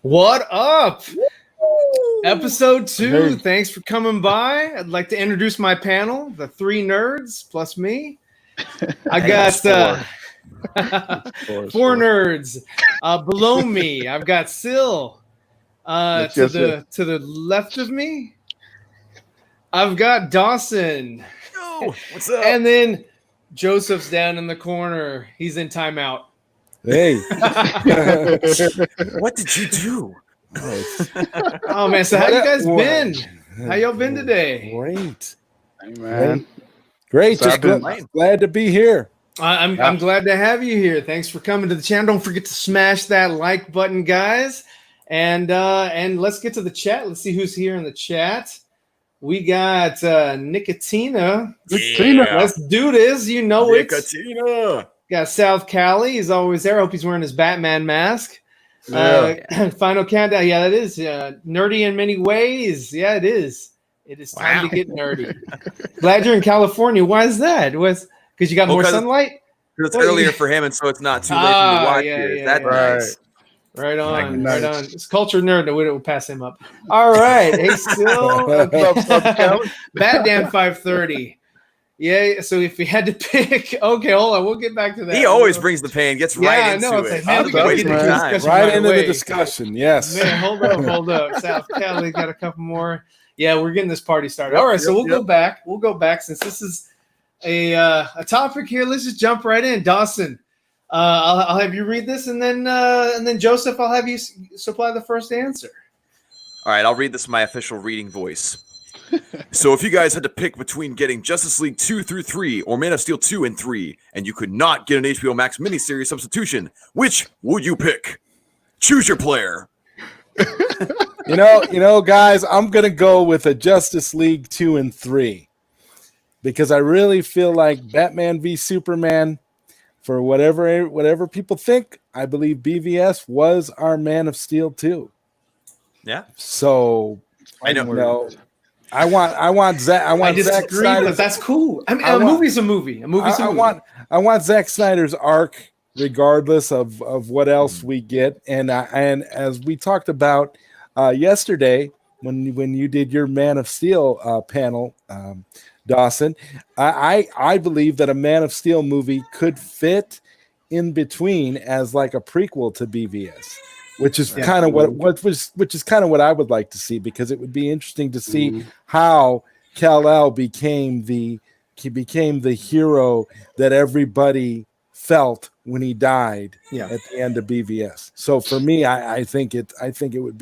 What up? Episode 2. Hey. Thanks for coming by. I'd like to introduce my panel, the 3 nerds plus me. I got 4 nerds. Below me, I've got Syl. To the left of me, I've got Dawson. Yo, what's up? And then Joseph's down in the corner. He's in timeout. Hey. What did you do? Oh man, so how you guys been? How y'all been today? Great. Hey, man. Great. Just glad to be here. I'm glad to have you here. Thanks for coming to the channel. Don't forget to smash that like button, guys. And let's get to the chat. Let's see who's here in the chat. We got Nicotina. Yeah. Let's do this. You know Nicotina. Got South Cali. He's always there. I hope he's wearing his Batman mask. Final countdown. Yeah, that is nerdy in many ways. Yeah, it is. It is time to get nerdy. Glad you're in California. Why is that? Because you got more sunlight? Because it's earlier for him, and so it's not too late for him to watch it. That's nice. Right on, right on. It's culture nerd. We'll pass him up. All right. Hey, Syl. Bad damn 5:30. Yeah, so if we had to pick, okay, hold on, we'll get back to that. He always brings the pain, gets right into it. Right into the discussion, yes. Man, hold up. South Cali got a couple more. Yeah, we're getting this party started. All right, so we'll go back. We'll go back since this is a topic here. Let's just jump right in. Dawson, I'll have you read this, and then Joseph, I'll have you supply the first answer. All right, I'll read this in my official reading voice. So if you guys had to pick between getting Justice League 2 through 3 or Man of Steel 2 and 3, and you could not get an HBO Max miniseries substitution, which would you pick? Choose your player. You know, guys, I'm gonna go with a Justice League 2 and 3 because I really feel like Batman v Superman. For whatever people think, I believe BVS was our Man of Steel 2. Yeah. So I know. I want Zack Snyder, but that's cool. I mean, a movie's a movie. I want Zack Snyder's arc, regardless of what else we get. And as we talked about yesterday, when you did your Man of Steel panel, Dawson, I believe that a Man of Steel movie could fit in between as like a prequel to BVS. Which is kind of what I would like to see, because it would be interesting to see how Kal-El became the hero that everybody felt when he died at the end of BVS. So for me, I think it would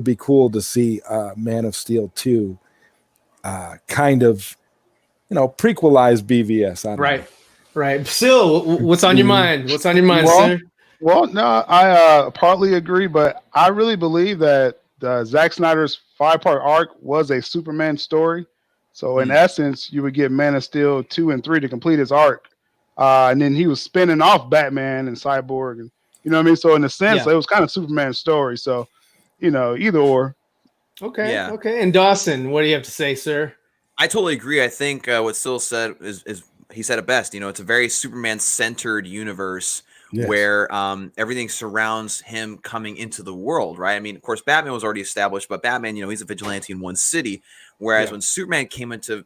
be cool to see Man of Steel 2 kind of prequelize BVS. Right. Syl, what's on your mind? What's on your mind, sir? Well, no, I partly agree, but I really believe that Zack Snyder's 5-part arc was a Superman story. So in essence, you would get Man of Steel 2 and 3 to complete his arc. And then he was spinning off Batman and Cyborg. And, you know what I mean? So in a sense, it was kind of Superman's story. So, either or. Okay. Yeah. Okay. And Dawson, what do you have to say, sir? I totally agree. I think what Syl said is he said it best. It's a very Superman-centered universe. Yes. Where everything surrounds him coming into the world, right? I mean, of course, Batman was already established, but Batman, he's a vigilante in one city. Whereas when Superman came into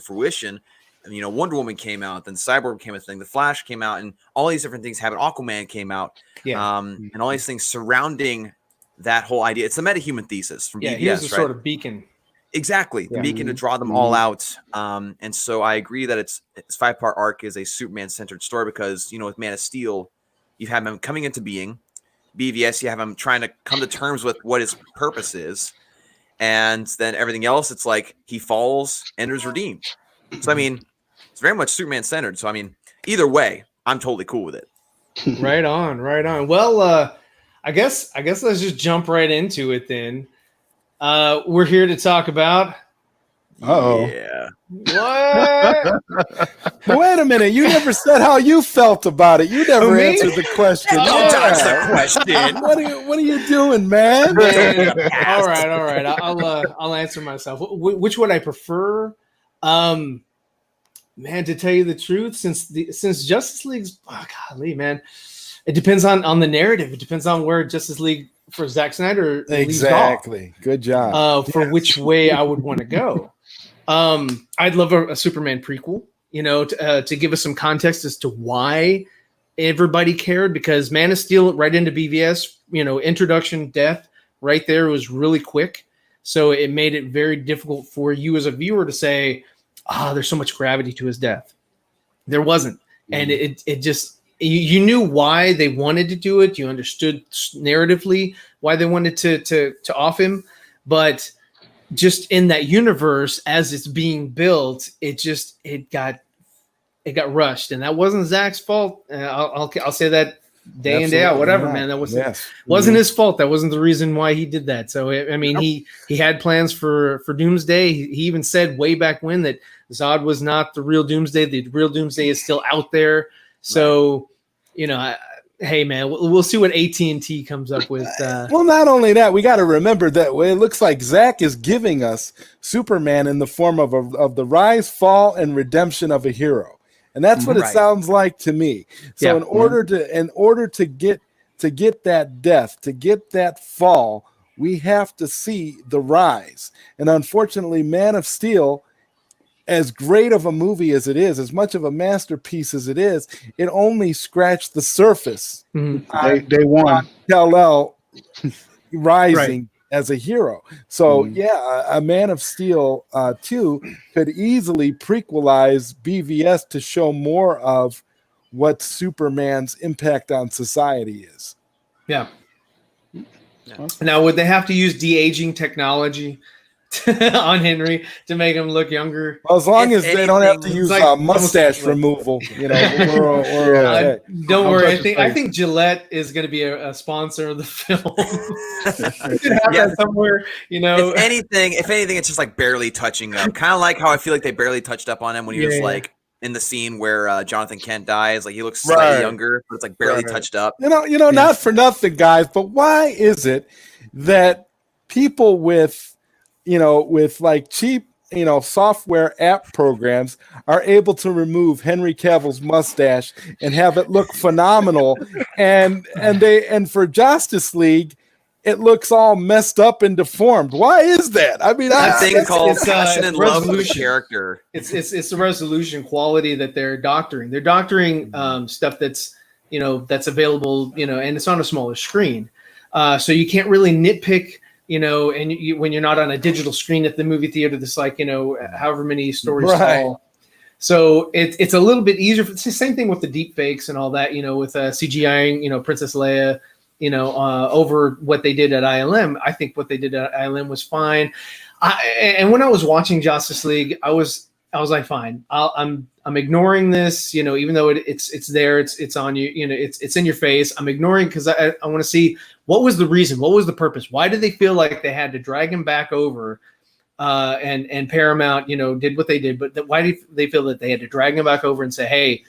fruition, Wonder Woman came out, then Cyborg became a thing, the Flash came out, and all these different things happened. Aquaman came out, and all these things surrounding that whole idea. It's the metahuman thesis from BVS, he was a sort of beacon. Exactly, the beacon to draw them all out. And so I agree that its 5-part arc is a Superman-centered story because, with Man of Steel, you have him coming into being. BVS, you have him trying to come to terms with what his purpose is. And then everything else, it's like he falls and is redeemed. So, I mean, it's very much Superman-centered. So, I mean, either way, I'm totally cool with it. Right on. Well, I guess let's just jump right into it then. We're here to talk about... Yeah. What? Wait a minute. You never said how you felt about it. You never answered the question. Don't dodge the question. What are you doing, man? All right. I'll answer myself. Which would I prefer? Man, to tell you the truth, since Justice League's golly, man, it depends on the narrative. It depends on where Justice League Zack Snyder exactly. Good job. for which way I would want to go. I'd love a Superman prequel, to give us some context as to why everybody cared, because Man of Steel right into BVS, introduction, death right there was really quick. So it made it very difficult for you as a viewer to say, there's so much gravity to his death. There wasn't. And it just, you knew why they wanted to do it. You understood narratively why they wanted to off him, but just in that universe as it's being built, it got rushed, and that wasn't Zach's fault. I'll say that day in, day out, whatever, man. That wasn't his fault. That wasn't the reason why he did that. So I mean, he had plans for Doomsday. He even said way back when that Zod was not the real Doomsday. The real Doomsday is still out there. So hey, man, we'll see what AT&T comes up with. Well, not only that, we got to remember that it looks like Zach is giving us Superman in the form of the rise, fall, and redemption of a hero. And that's what it sounds like to me. So in order to get that death, to get that fall, we have to see the rise. And unfortunately, Man of Steel, as great of a movie as it is, as much of a masterpiece as it is, it only scratched the surface. Day one. Kal-El rising as a hero. So a Man of Steel 2 could easily prequelize BVS to show more of what Superman's impact on society is. Yeah. Now, would they have to use de-aging technology on Henry to make him look younger? Well, as long as they don't have to use mustache removal, we're don't worry. I think Gillette is going to be a sponsor of the film. That somewhere, If anything, it's just like barely touching up. Kind of like how I feel like they barely touched up on him when he was like in the scene where Jonathan Kent dies. Like he looks slightly younger, but it's like barely touched up. Not for nothing, guys, but why is it that people with like cheap, software app programs are able to remove Henry Cavill's mustache and have it look phenomenal, and for Justice League, it looks all messed up and deformed? Why is that? I mean, that thing called passion and love for the character. It's the resolution quality that they're doctoring. They're doctoring stuff that's that's available, and it's on a smaller screen, so you can't really nitpick. And when you're not on a digital screen at the movie theater, that's like, however many stories tall. So it's a little bit easier. It's the same thing with the deep fakes and all that, with CGI, Princess Leia, over what they did at ILM. I think what they did at ILM was fine. And when I was watching Justice League, I was like, fine, I'm ignoring this, even though it's there, it's on you, it's in your face. I'm ignoring because I want to see what was the reason, what was the purpose, why did they feel like they had to drag him back over, and Paramount, did what they did, but why did they feel that they had to drag him back over and say, hey,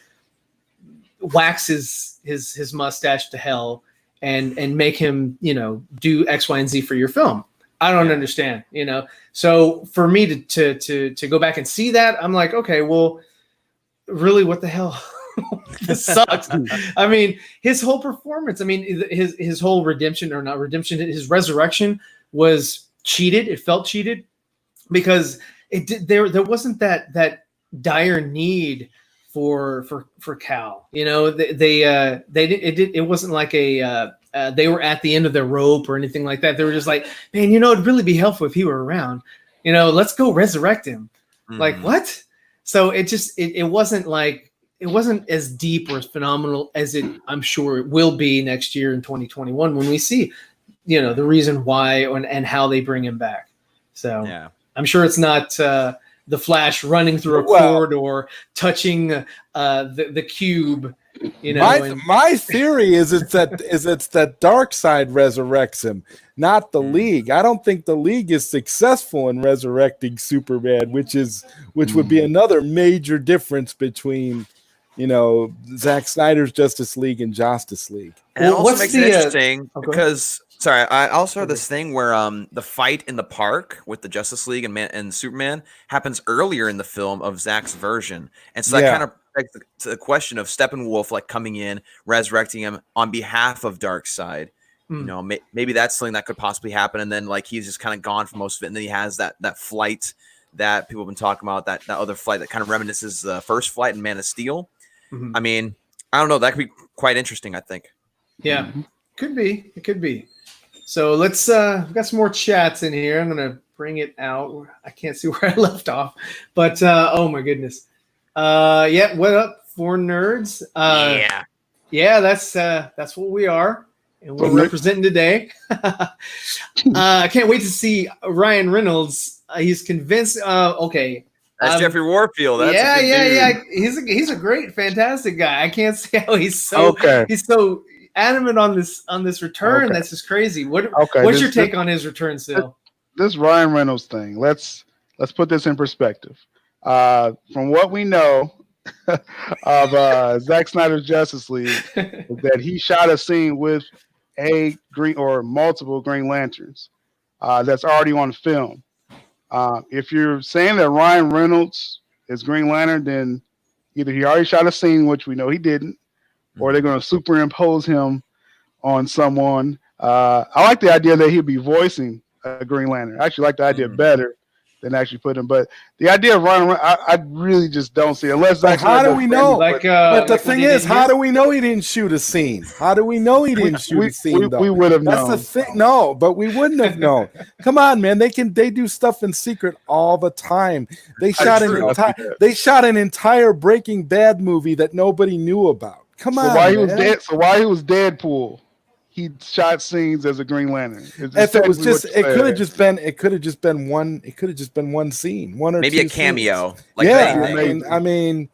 wax his mustache to hell and make him, do X, Y, and Z for your film? I don't understand, So for me to go back and see that, I'm like, okay, well, really, what the hell? This sucks. I mean, his whole performance, his whole redemption, or not redemption, his resurrection was cheated. It felt cheated because there wasn't that dire need for Cal. It wasn't like they were at the end of their rope or anything like that. They were just like, man, it'd really be helpful if he were around. Let's go resurrect him. Like, what? So it wasn't like, it wasn't as deep or as phenomenal as I'm sure it will be next year in 2021 when we see, the reason why and how they bring him back. So I'm sure it's not the Flash running through a corridor, touching the cube. My theory is it's that Darkseid resurrects him, not the League. I don't think the League is successful in resurrecting Superman, which would be another major difference between Zack Snyder's Justice League and Justice League. And it also makes it interesting because I also have this thing where the fight in the park with the Justice League and Superman happens earlier in the film of Zack's version, and so that kind of begs the question of Steppenwolf like coming in, resurrecting him on behalf of Darkseid. You know, maybe that's something that could possibly happen. And then like he's just kind of gone for most of it. And then he has that flight that people have been talking about, that other flight that kind of reminisces the first flight in Man of Steel. I mean, I don't know. That could be quite interesting, I think. Yeah, could be. It could be. So let's we've got some more chats in here. I'm gonna bring it out. I can't see where I left off, but oh my goodness. Yeah, what up, 4Nerds? Yeah, that's what we are, and we're representing today. I can't wait to see Ryan Reynolds. He's convinced. Okay, that's Jeffrey Warfield. That's yeah. He's a great, fantastic guy. I can't see how he's so adamant on this return. That's just crazy. What's your take on his return, Syl? This Ryan Reynolds thing. Let's put this in perspective. From what we know of Zack Snyder's Justice League, is that he shot a scene with a green or multiple Green Lanterns that's already on film. If you're saying that Ryan Reynolds is Green Lantern, then either he already shot a scene, which we know he didn't, or they're going to superimpose him on someone. I like the idea that he'll be voicing a Green Lantern. I actually like the idea better than actually put him. But the idea of Ryan, I really just don't see it. Unless like, how do we know? But the thing is, how do we know he didn't shoot a scene? How do we know he didn't shoot a scene? We would have known. That's the thing. No, but we wouldn't have known. Come on, man. They do stuff in secret all the time. They shot an entire Breaking Bad movie that nobody knew about. Come on. While he was Deadpool, he shot scenes as a Green Lantern. If it was just, it could have just been one scene, one or maybe two a cameo. Scenes. Like I mean,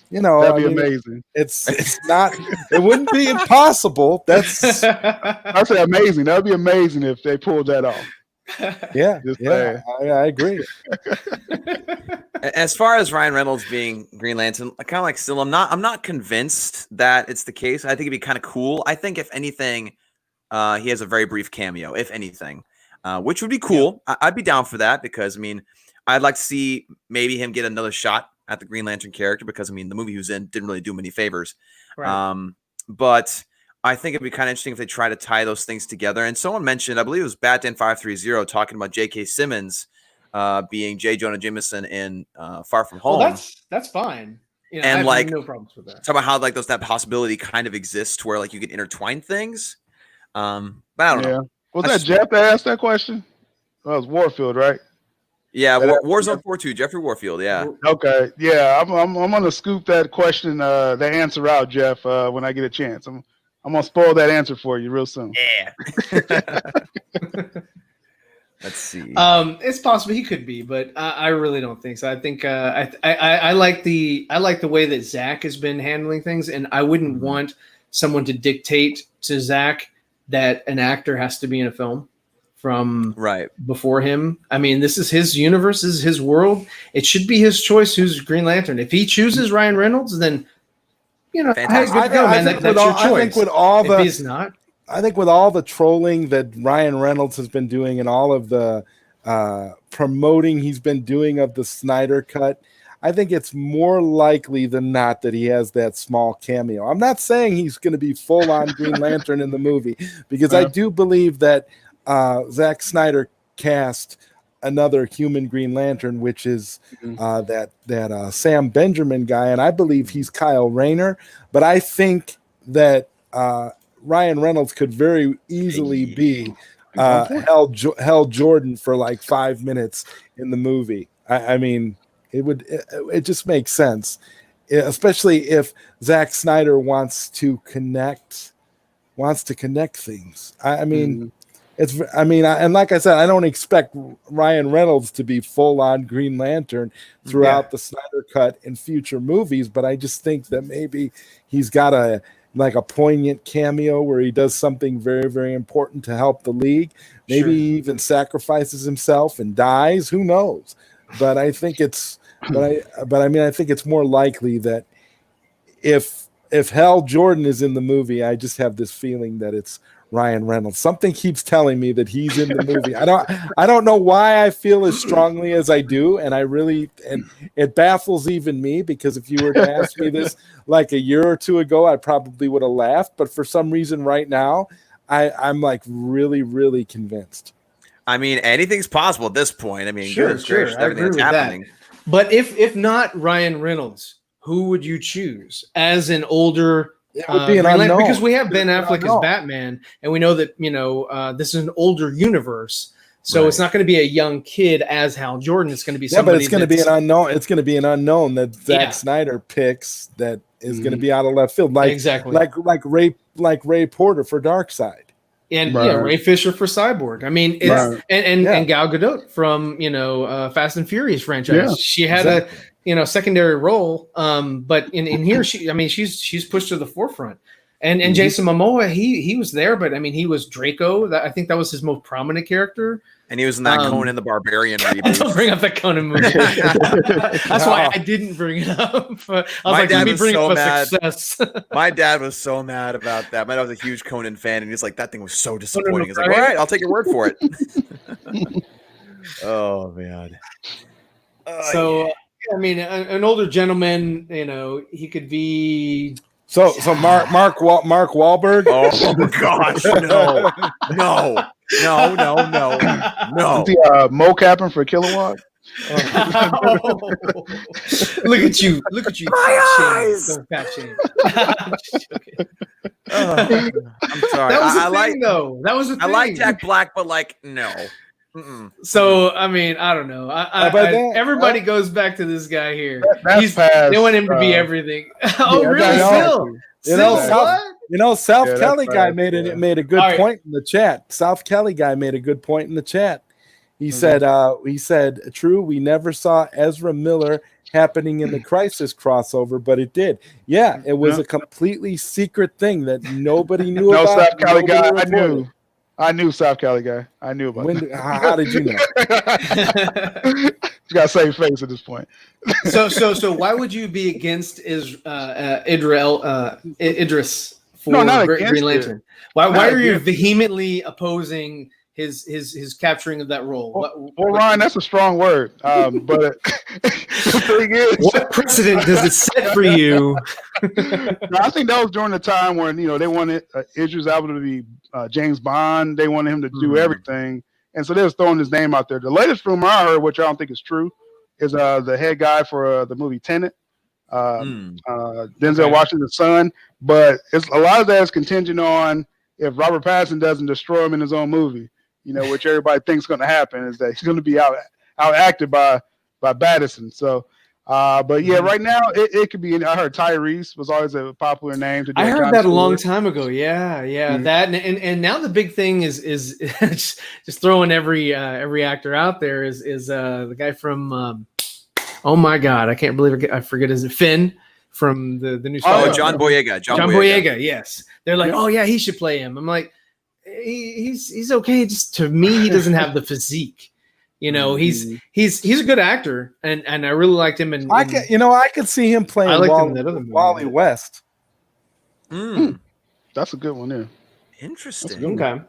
you know, that'd be amazing. It's not. It wouldn't be impossible. That's. I say amazing. That'd be amazing if they pulled that off. Yeah, I agree. As far as Ryan Reynolds being Green Lantern, kind of like Syl, I'm not convinced that it's the case. I think it'd be kind of cool. I think if anything, he has a very brief cameo, if anything, which would be cool. Yeah. I'd be down for that because I mean, I'd like to see maybe him get another shot at the Green Lantern character because I mean, the movie he was in didn't really do him any favors. Right. But I think it'd be kind of interesting if they try to tie those things together. And someone mentioned, I believe it was Batman 530 talking about J.K. Simmons being J. Jonah Jameson in Far From Home. Well, that's fine. You know, and I have no problems with that. Talk about how like that possibility kind of exists where like you can intertwine things. But I don't know. Was that Jeff that asked that question? That was Warfield, right? Yeah, Warzone 4-2, Jeffrey Warfield. Yeah. Okay. Yeah, I'm gonna scoop that question, the answer out, Jeff, when I get a chance. I'm gonna spoil that answer for you real soon. Yeah. Let's see. It's possible he could be, but I really don't think so. I think I like the way that Zach has been handling things, and I wouldn't want someone to dictate to Zach that an actor has to be in a film from before him. I mean, this is his universe, this is his world. It should be his choice who's Green Lantern. If he chooses Ryan Reynolds, then you know, that's your choice. I think with all the trolling that Ryan Reynolds has been doing and all of the promoting he's been doing of the Snyder Cut, I think it's more likely than not that he has that small cameo. I'm not saying he's going to be full-on Green Lantern in the movie because I do believe that Zack Snyder cast another human Green Lantern, which is that Sam Benjamin guy, and I believe he's Kyle Rayner. But I think that Ryan Reynolds could very easily be Hal Jordan for like 5 minutes in the movie. I mean, it just makes sense, especially if Zack Snyder wants to connect things. I mean. And like I said, I don't expect Ryan Reynolds to be full-on Green Lantern throughout the Snyder Cut in future movies, but I just think that maybe he's got a poignant cameo where he does something very, very important to help the league. Maybe he even sacrifices himself and dies. Who knows? But I think I think it's more likely that if Hal Jordan is in the movie, I just have this feeling that it's Ryan Reynolds. Something keeps telling me that he's in the movie. I don't know why I feel as strongly as I do, and it baffles even me because if you were to ask me this like a year or two ago, I probably would have laughed. But for some reason, right now, I'm like really, really convinced. I mean, anything's possible at this point. I mean, Sure, goodness gracious, I everything agree that's with happening. that. But if not Ryan Reynolds, who would you choose as an older? It would be an Green Lantern? unknown. Because we have Ben Affleck as unknown. Batman, and we know that this is an older universe, so it's not going to be a young kid as Hal Jordan. It's going to be somebody. But it's going to be an unknown. It's going to be an unknown that Zack Snyder picks that is going to be out of left field, like exactly like Ray Porter for Darkseid. And Ray Fisher for Cyborg. I mean, it's and Gal Gadot from Fast and Furious franchise. Yeah, she had a secondary role, but in here she's pushed to the forefront. And Jason Momoa, he was there, but I mean he was Draco. I think that was his most prominent character. And he was in that Conan the Barbarian reboot. Don't bring up that Conan movie. That's why I didn't bring it up. I was like, let me bring up a success. My dad was so mad about that. My dad was a huge Conan fan, and he's like, that thing was so disappointing. He's like, all right, I'll take your word for it. Oh man. I mean, an older gentleman, he could be. So Mark Wahlberg. Oh gosh, no. Is he mocapping for Kilowatt? Look at you! My eyes. Fat shame. I'm sorry. That was thing, though. That was a thing. I like Jack Black, but no. So I mean, I don't know. Everybody goes back to this guy here. They want him to be everything. Really? Still? South Kelly guy made a good point in the chat. South Kelly guy made a good point in the chat. He said, true, we never saw Ezra Miller happening in the Crisis crossover, but it did. Yeah, it was a completely secret thing that nobody knew about. South Cali guy, I knew South Cali guy. I knew about it. How did you know? You got to save face at this point. So why would you be against Idris for Green Lantern? Why are you vehemently opposing his capturing of that role? Well, Ryan, that's a strong word. But the thing is, what precedent does it set for you? I think that was during the time when they wanted Idris Elba to be James Bond. They wanted him to do everything, and so they was throwing his name out there. The latest rumor I heard, which I don't think is true, is the head guy for the movie Tenet, Denzel Washington's son. But it's a lot of that is contingent on if Robert Pattinson doesn't destroy him in his own movie. Which everybody thinks is going to happen is that he's going to be outacted by Pattinson. So, but yeah, right now it could be. I heard Tyrese was always a popular name. To do I heard that a long time ago. Yeah, that and now the big thing is just throwing every actor out there is the guy from oh my god, I can't believe I forget his Finn from the new. John Boyega. John Boyega. Yes, they're like, oh yeah, he should play him. I'm like, he's okay. Just to me, he doesn't have the physique. He's a good actor, and I really liked him. And I could see him playing Wally West. That's a good one there. Interesting. Okay.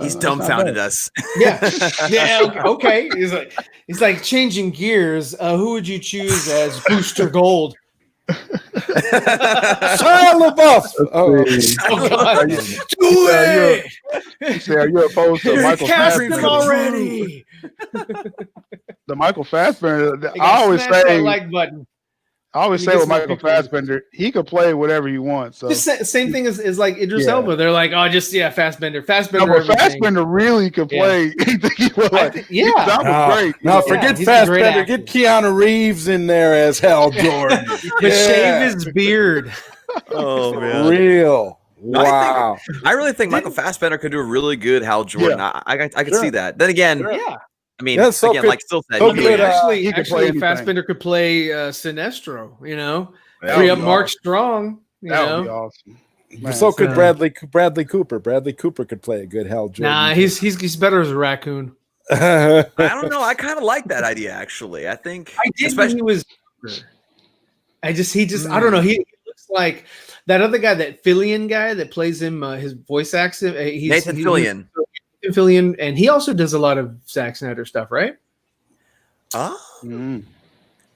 He's dumbfounded us. Yeah. Okay. He's like changing gears. Who would you choose as Booster Gold? Shia LaBeouf. God. Do it. You're opposed to Michael Fassbender already. The Michael Fassbender. I always say like button. I always say with Michael Fassbender, he could play whatever he wants. So same thing as like Idris Elba. They're like, oh, just Fassbender. Fassbender really could play anything he would like. That was great. No, forget Fassbender. Get Keanu Reeves in there as Hal Jordan. Shave his beard. Oh man, real. Wow. I really think Michael Fassbender could do a really good Hal Jordan. I could see that. Then again, I mean, like Syl said, actually Fassbender could play Sinestro. Free up Mark Strong. That would be awesome. So could Bradley Cooper. Bradley Cooper could play a good Hal Jordan. Nah, he's better as a raccoon. I don't know. I kind of like that idea actually. I think especially he was. I don't know. He looks like that other guy, that Fillion guy that plays him. His voice accent. Nathan Fillion. Fillion, and he also does a lot of Zack Snyder stuff, right? Oh.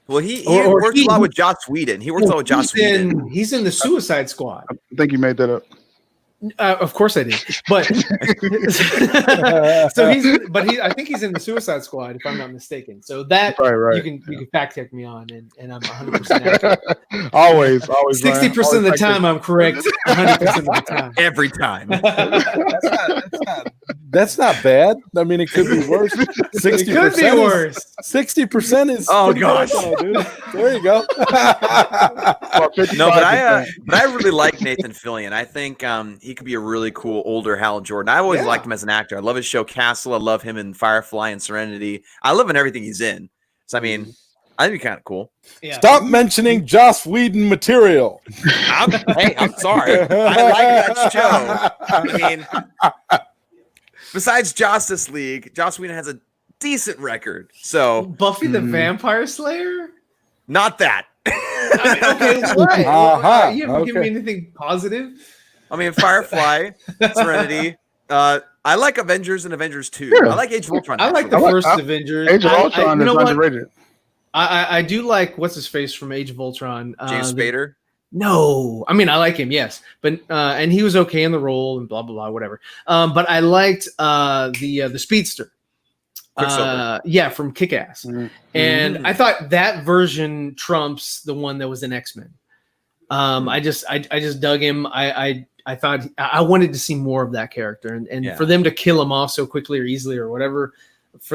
Well, he works a lot with Joss Whedon. He works a lot with Joss Whedon. He's in the Suicide Squad. I think you made that up. Of course I did, but I think he's in the Suicide Squad, if I'm not mistaken. So that right. you can fact check me on, and I'm 100% accurate. always 60% of the time I'm correct, 100% of the time. Every time. That's not bad. I mean, it could be worse. 60% It could be worse. 60% is. Oh, pretty gosh. good, dude. There you go. No, but I really like Nathan Fillion. I think he could be a really cool older Hal Jordan. I always liked him as an actor. I love his show Castle. I love him in Firefly and Serenity. I love him in everything he's in. So I mean, I think kind of cool. Yeah. Stop mentioning Joss Whedon material. I'm sorry. I like that show. I mean, besides Justice League, Joss Whedon has a decent record. So Buffy the Vampire Slayer? not that. Okay, what? You haven't given me anything positive? I mean, Firefly, Serenity. I like Avengers and Avengers 2. Yeah. I like Age of Ultron. I like the first Avengers. Age of Ultron is underrated. I do like what's his face from Age of Ultron. James Spader. No, I mean I like him, yes, but and he was okay in the role and blah blah blah whatever. But I liked the Speedster. From Kick-Ass. And I thought that version trumps the one that was in X-Men. I just dug him. I thought I wanted to see more of that character, and for them to kill him off so quickly or easily or whatever,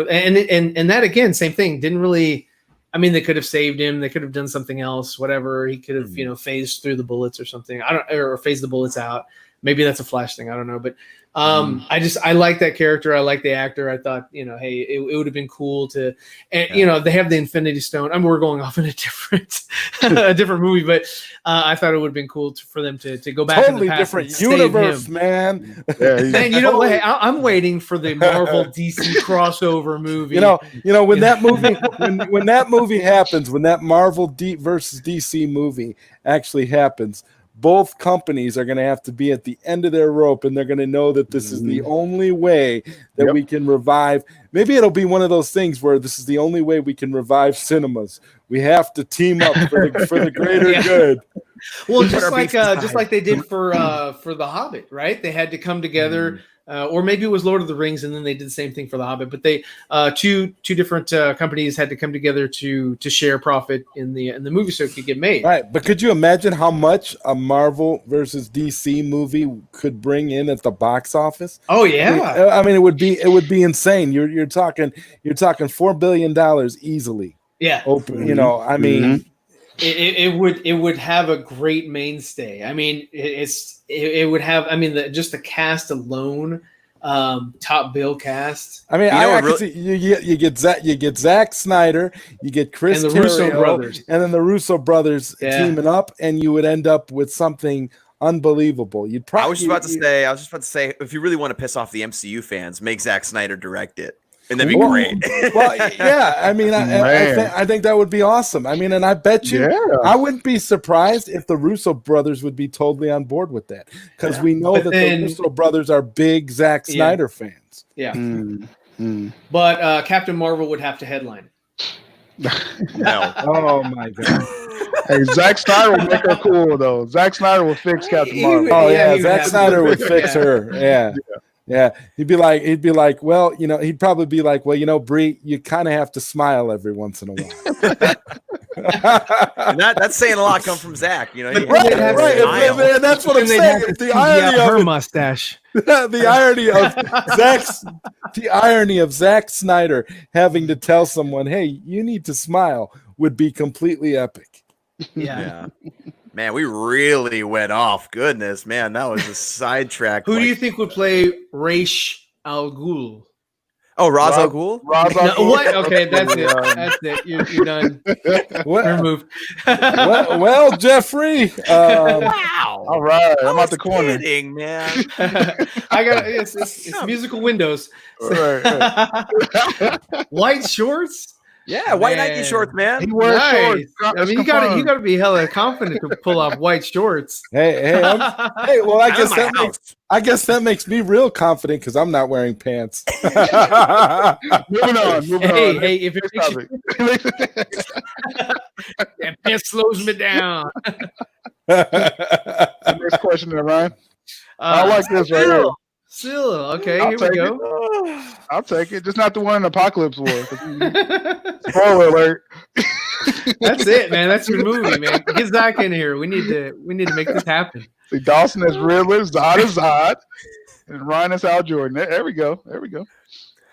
and that again, same thing. Didn't really. I mean, they could have saved him. They could have done something else. Whatever. He could have, phased through the bullets or something. Or phased the bullets out. Maybe that's a Flash thing. I don't know, but I like that character. I like the actor. I thought, hey, it would have been cool to, and they have the Infinity Stone. I mean, we're going off in a different movie, but I thought it would have been cool for them to go back. Totally in the past different universe, man. Man, you know what? I'm waiting for the Marvel DC crossover movie. When that movie, when that movie happens, when that Marvel versus DC movie actually happens, both companies are going to have to be at the end of their rope, and they're going to know that this is the only way that we can revive. Maybe it'll be one of those things where this is the only way we can revive cinemas. We have to team up for the greater good. Well, just like they did for The Hobbit, right? They had to come together. Or maybe it was Lord of the Rings, and then they did the same thing for The Hobbit. But they two different companies had to come together to share profit in the movie so it could get made. Right, but could you imagine how much a Marvel versus DC movie could bring in at the box office? Oh yeah, I mean it would be insane. You're talking $4 billion easily. Yeah, I mean. It would have a great mainstay. I mean, it would have. I mean, just the cast alone, top bill cast. I mean, I can see you get Zack Snyder, you get Chris and the Russo brothers, and then the Russo brothers teaming up, and you would end up with something unbelievable. You'd probably. I was just about to say, if you really want to piss off the MCU fans, make Zack Snyder direct it. And that'd be great. Well, yeah. I mean, I think that would be awesome. I mean, and I bet you, I wouldn't be surprised if the Russo brothers would be totally on board with that, because we know the Russo brothers are big Zack Snyder fans. Yeah. But Captain Marvel would have to headline. No. Oh my god. Hey, Zack Snyder will make her cool though. Zack Snyder will fix Captain Marvel. Oh yeah, Zack Snyder would fix her. Yeah, he'd be like, well, he'd probably be like, well, Brie, you kind of have to smile every once in a while. And that's saying a lot come from Zach, Right. And that's what I'm saying. The irony of her mustache. The irony of Zack Snyder having to tell someone, hey, you need to smile, would be completely epic. Yeah. Man, we really went off. Goodness, man, that was a sidetrack. Who do you think would play Ra's al Ghul? Oh, Ra's al Ghul? What? Okay, that's it. That's it. You're done. Removed. well, Jeffrey. Wow. All right. I'm out the corner. Kidding, man. I got it's musical windows. Right. White shorts. Yeah, white Nike shorts, man. He wears shorts. I mean, you gotta be hella confident to pull off white shorts. Hey, well, I guess that makes me real confident because I'm not wearing pants. Moving on. Hey, if it makes that pants slows me down. Next question there, Ryan. I like this right here. Syl. Okay, I'll here we take go. I'll take it. Just not the one in Apocalypse War. Spoiler alert. That's it, man. That's your movie, man. Get Zach in here. We need to make this happen. See, Dawson is Riddler, Zod is Zod, and Ryan is Hal Jordan. There we go.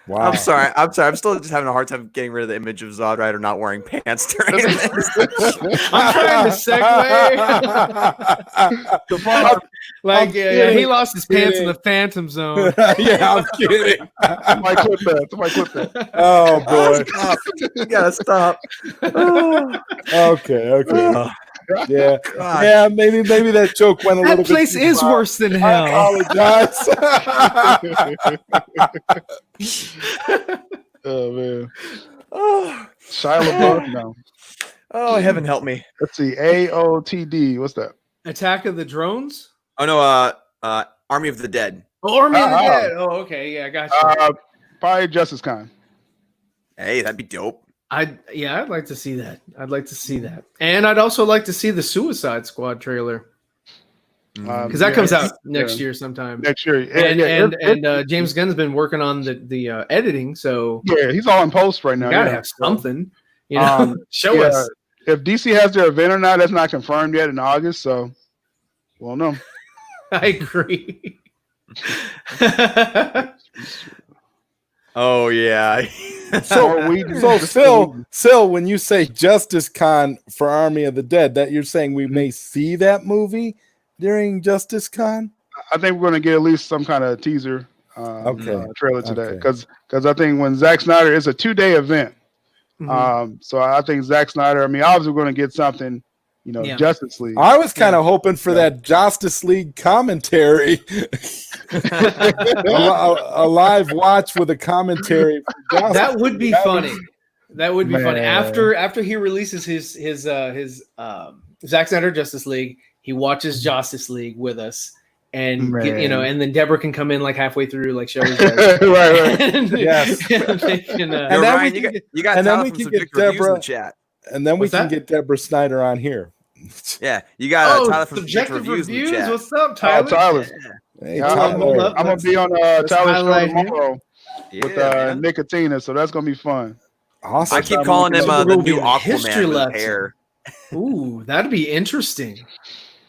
Wow. I'm sorry. I'm still just having a hard time getting rid of the image of ZodWriter not wearing pants during this. I'm trying to segue. Like, he lost his pants in the Phantom Zone. Yeah, I'm kidding. Somebody clip that. Oh boy. You gotta stop. Okay. Yeah. God. Yeah, maybe that joke went a little That bit. place too is far. worse than I hell. apologize. Oh man. Oh, Shia LaBeouf now. heaven help me. Let's see. AOTD. What's that? Attack of the Drones? Oh no, Army of the Dead. Oh, Army of the Oh. Dead. Oh, okay. Yeah, I got you. Probably Justice Con. Hey, that'd be dope. I'd like to see that. And I'd also like to see the Suicide Squad trailer. Because that comes out next year sometime. Next year. And James Gunn's been working on the editing, so Yeah, he's all in post right now. you gotta have something. You know, show us. If DC has their event or not, that's not confirmed yet in August, so we'll know. I agree. Oh yeah. So Syl, when you say Justice Con for Army of the Dead, that you're saying we may see that movie during Justice Con? I think we're going to get at least some kind of teaser trailer to that, because I think when Zack Snyder, it's a 2-day event. So I think Zack Snyder, I mean, obviously we're going to get something, Justice League. I was kind of hoping for that Justice League commentary, a live watch with a commentary. That would be funny. That would be funny. After he releases his Zack Snyder Justice League, he watches Justice League with us, and and then Deborah can come in like halfway through, like she always does. right. Yes. And they can, And then Ryan, we can you got and then we some can Victor get reviews in Deborah, the chat. and then we What's can that? get Deborah Snyder on here. Yeah, you got Tyler from subjective Victor reviews in the reviews. chat. What's up, Tyler? Tyler. Hey, Yeah, Tyler. I'm going to be on Tyler's show highlight him. tomorrow with man. Nicotina, so that's going to be fun. Awesome. I keep calling him the new History Aquaman with lesson. hair. Ooh, that'd be interesting.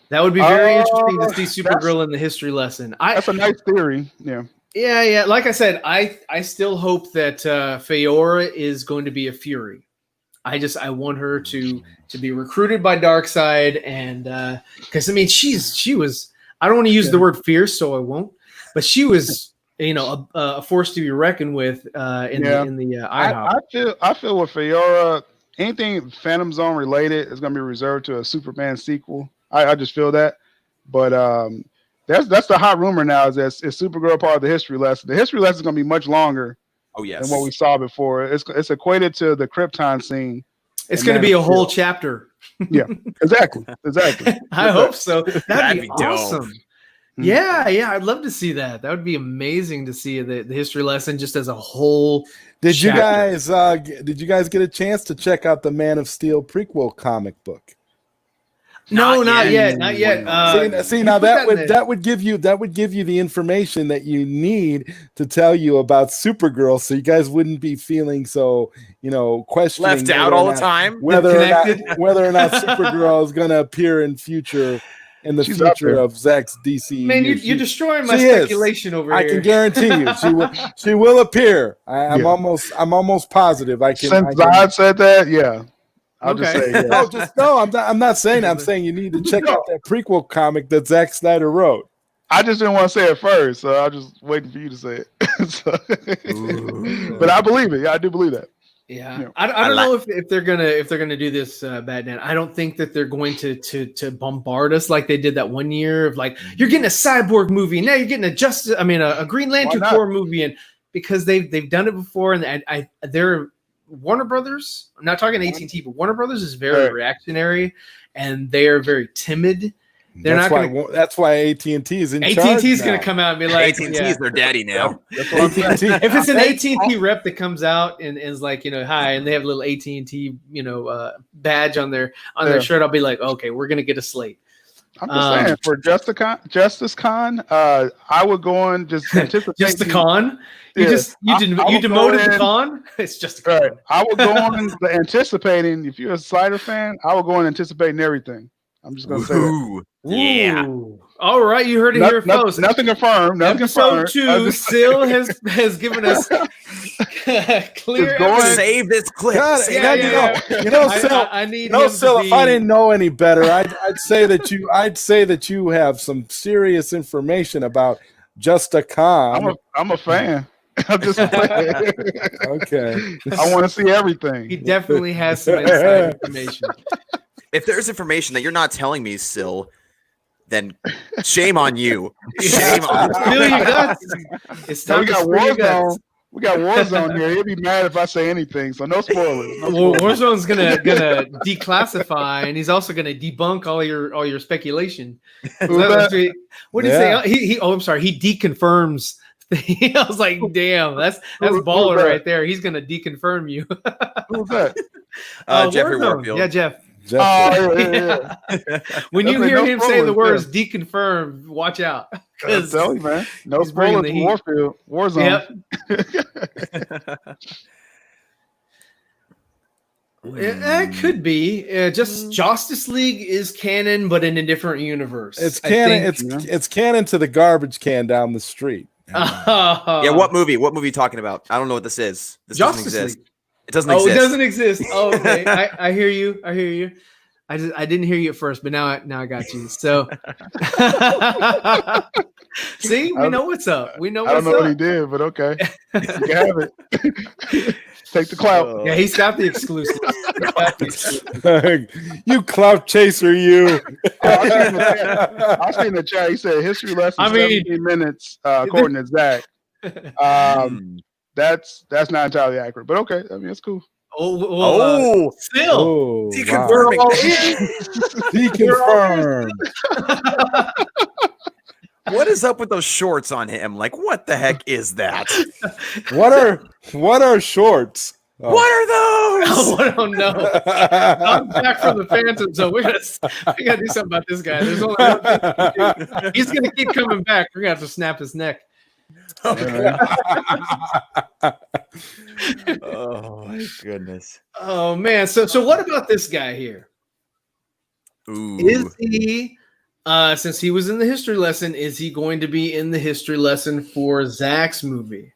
That would be very interesting to see Supergirl in the history lesson. That's a nice theory. Yeah. Yeah. Like I said, I still hope that Feora is going to be a Fury. I want her to be recruited by Darkseid, and because I mean she was, I don't want to use the word fierce, so I won't, but she was a force to be reckoned with in the IHOP. I feel with Feora, anything Phantom Zone related is going to be reserved to a Superman sequel. I just feel that, but that's the hot rumor now is Supergirl part of the history lesson. The history lesson is going to be much longer. Oh yes, than what we saw before. It's equated to the Krypton scene. It's going to be a whole chapter. Yeah, exactly. I hope so. That'd be dope. awesome. Yeah, I'd love to see that. That would be amazing to see the history lesson just as a whole. Did you guys get a chance to check out the Man of Steel prequel comic book? No, not yet. See, now that would give you the information that you need to tell you about Supergirl, so you guys wouldn't be feeling so questioning left out all the time whether or not Supergirl is going to appear in the future of Zack's DC. Man, you're destroying my speculation over here. I can guarantee you, she will appear. I'm almost positive. Since Zod said that, yeah. I'll just say, I'm not saying. I'm saying you need to check out that prequel comic that Zack Snyder wrote. I just didn't want to say it first, so I was just waiting for you to say it. But I believe it. Yeah, I do believe that. Yeah, I don't know if they're gonna do this Batman. I don't think that they're going to bombard us like they did that one year of like you're getting a Cyborg movie and now you're getting a Green Lantern Corps movie, and because they've done it before, and they're Warner Brothers, I'm not talking AT&T, but Warner Brothers is very reactionary, and they are very timid. That's why AT&T is in charge. AT&T is going to come out and be like, AT&T is their daddy now. If it's an AT&T rep that comes out and is like, hi, and they have a little AT&T, badge on their shirt, I'll be like, okay, we're going to get a slate. I'm just saying for Justice Con, I would go on just anticipate. Just the con. You demoted the con. It's just a con. Right. I would go on anticipating. If you're a Snyder fan, I would go on anticipating everything. I'm just gonna say that. Yeah. Ooh. All right, you heard it here first. Nothing confirmed. Episode 2, Syl has given us clear evidence. Save this clip. God, Save Syl, I need Syl, if I didn't know any better, I'd say that you have some serious information about Just a Con. I'm a fan. I'm just saying. Okay. I want to see everything. He definitely has some inside information. If there's information that you're not telling me, Syl, then shame on you. Shame on you. Spill your guts. It's time to spill your guts. We got Warzone here. He'll be mad if I say anything. So no spoilers. Well, Warzone's gonna declassify, and he's also gonna debunk all your speculation. What did he say? I'm sorry. He deconfirms. I was like, damn, that's baller right there. He's gonna deconfirm you. Who's that? Jeffrey Warzone. Warfield. Yeah, Jeff. Yeah. When you hear him say the words deconfirm, watch out. I'm telling you, man. No spoilers for Warfield. Warzone. Yep. That could be. Just Justice League is canon, but in a different universe. It's canon. It's canon to the garbage can down the street. Yeah, what movie? What movie are you talking about? I don't know what this is. This Justice doesn't exist. League. It doesn't exist. It doesn't exist. Oh, okay. I hear you. I didn't hear you at first, but now I got you. So see, we know what's up. We know what's up. I don't know what he did, but okay. You can have it. Take the clout. Yeah, he's got the exclusive. You clout chaser, you. I was in the chat. He said history lesson 17 minutes, according to Zach. That's not entirely accurate, but okay. I mean, it's cool. Still deconfirming. Deconfirmed. What is up with those shorts on him? Like, what the heck is that? What are shorts? Oh. What are those? I don't know. I'm back from the Phantom, so we gotta do something about this guy. There's only one thing to do. He's gonna keep coming back. We're gonna have to snap his neck. Okay. Oh my goodness. Oh man. So what about this guy here? Ooh. Is he since he was in the history lesson, is he going to be in the history lesson for Zach's movie?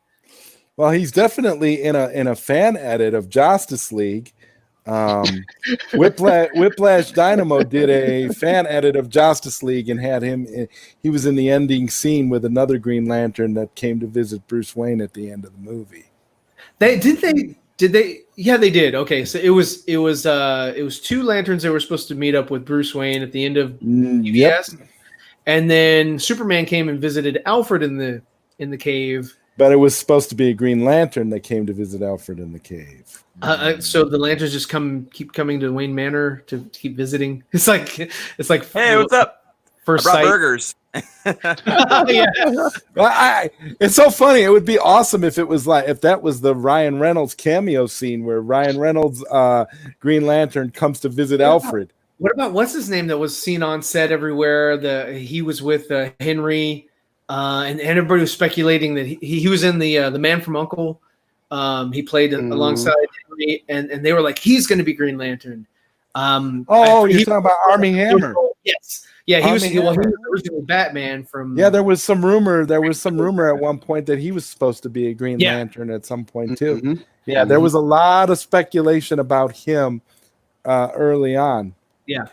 Well, he's definitely in a fan edit of Justice League. Whiplash Dynamo did a fan edit of Justice League and had him. He was in the ending scene with another Green Lantern that came to visit Bruce Wayne at the end of the movie. Did they? Yeah, they did. Okay, so it was two lanterns that were supposed to meet up with Bruce Wayne at the end of UBS, and then Superman came and visited Alfred in the cave. But it was supposed to be a Green Lantern that came to visit Alfred in the cave. So the lanterns just keep coming to Wayne Manor to keep visiting. It's like hey, what's up? First I brought sight. burgers. Yeah. Well, it's so funny. It would be awesome if it was if that was the Ryan Reynolds cameo scene where Ryan Reynolds Green Lantern comes to visit Alfred. What about what's his name that was seen on set everywhere? He was with Henry. And everybody was speculating that he was in the Man from U.N.C.L.E. He played alongside Henry, and they were like, he's going to be Green Lantern. You're talking about Armie Hammer. Yes, yeah, he was the original Batman from. Yeah, there was some rumor at one point that he was supposed to be a Green Lantern at some point too. Mm-hmm. Yeah, there was a lot of speculation about him early on. Yeah.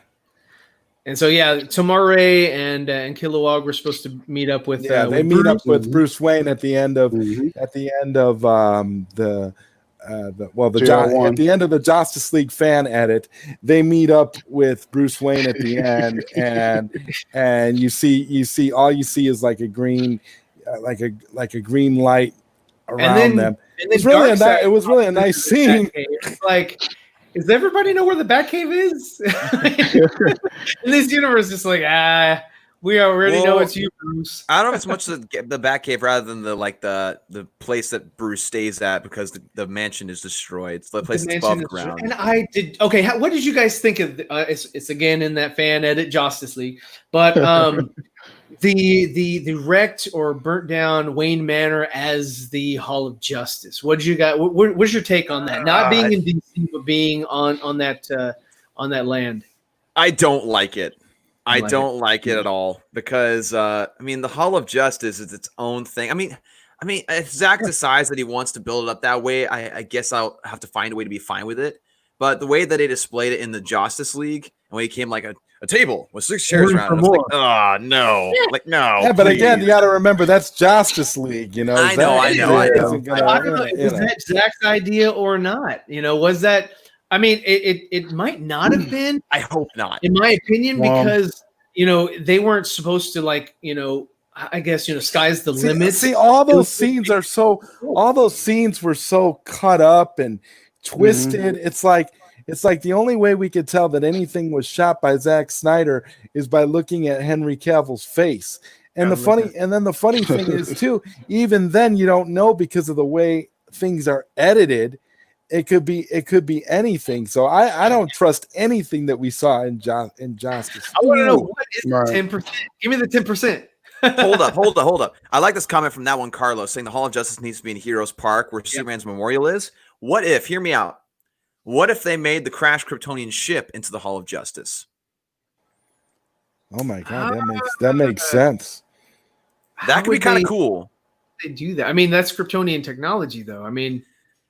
And so, Tomare and Kilowog were supposed to meet up with. They meet up with Bruce Wayne at the end of the end of the Justice League fan edit. They meet up with Bruce Wayne at the end, and you see all you see is like a green, like a green light around them. It was really a nice scene. Like. Does everybody know where the Batcave is? In this universe, it's like, We already know Well, it's you, Bruce. I don't know if it's much the Batcave rather than the place that Bruce stays at because the mansion is destroyed. It's the place that's above ground. And I did okay. What did you guys think of? It's again in that fan edit Justice League, but the wrecked or burnt down Wayne Manor as the Hall of Justice. What did you got? What's your take on that? Not being in DC, but being on that land. I don't like it. I don't like it at all because I mean the Hall of Justice is its own thing. I mean if Zach decides that he wants to build it up that way, I guess I'll have to find a way to be fine with it. But the way that they displayed it in the Justice League, and when it came like a table with 6 chairs around, it's like, oh no, like no. Yeah, but again, you got to remember that's Justice League. You know, I know. I don't know. Is that Zach's idea or not? You know, was that? I mean, it might not have been. I hope not. In my opinion, because they weren't supposed to I guess sky's the limit. See, all those scenes were so cut up and twisted. It's like the only way we could tell that anything was shot by Zack Snyder is by looking at Henry Cavill's face. And the funny thing is too, even then you don't know because of the way things are edited. It could be anything. So I don't trust anything that we saw in Justice. I want to know what is the 10%. Give me the 10%. Hold up. I like this comment from that one, Carlos, saying the Hall of Justice needs to be in Heroes Park where Superman's memorial is. What if, hear me out, what if they made the crashed Kryptonian ship into the Hall of Justice? Oh my God, that makes sense. That could be kind of cool. They do that. I mean, that's Kryptonian technology, though. I mean,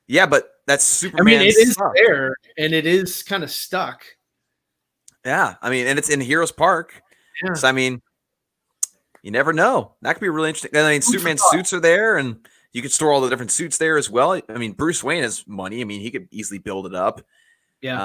yeah, but that's Superman. I mean, it is there, and it is kind of stuck. Yeah, I mean, and it's in Heroes Park. Yeah. So, I mean, you never know. That could be really interesting. I mean, Superman's suits are there, and you could store all the different suits there as well. I mean, Bruce Wayne has money. I mean, he could easily build it up. Yeah.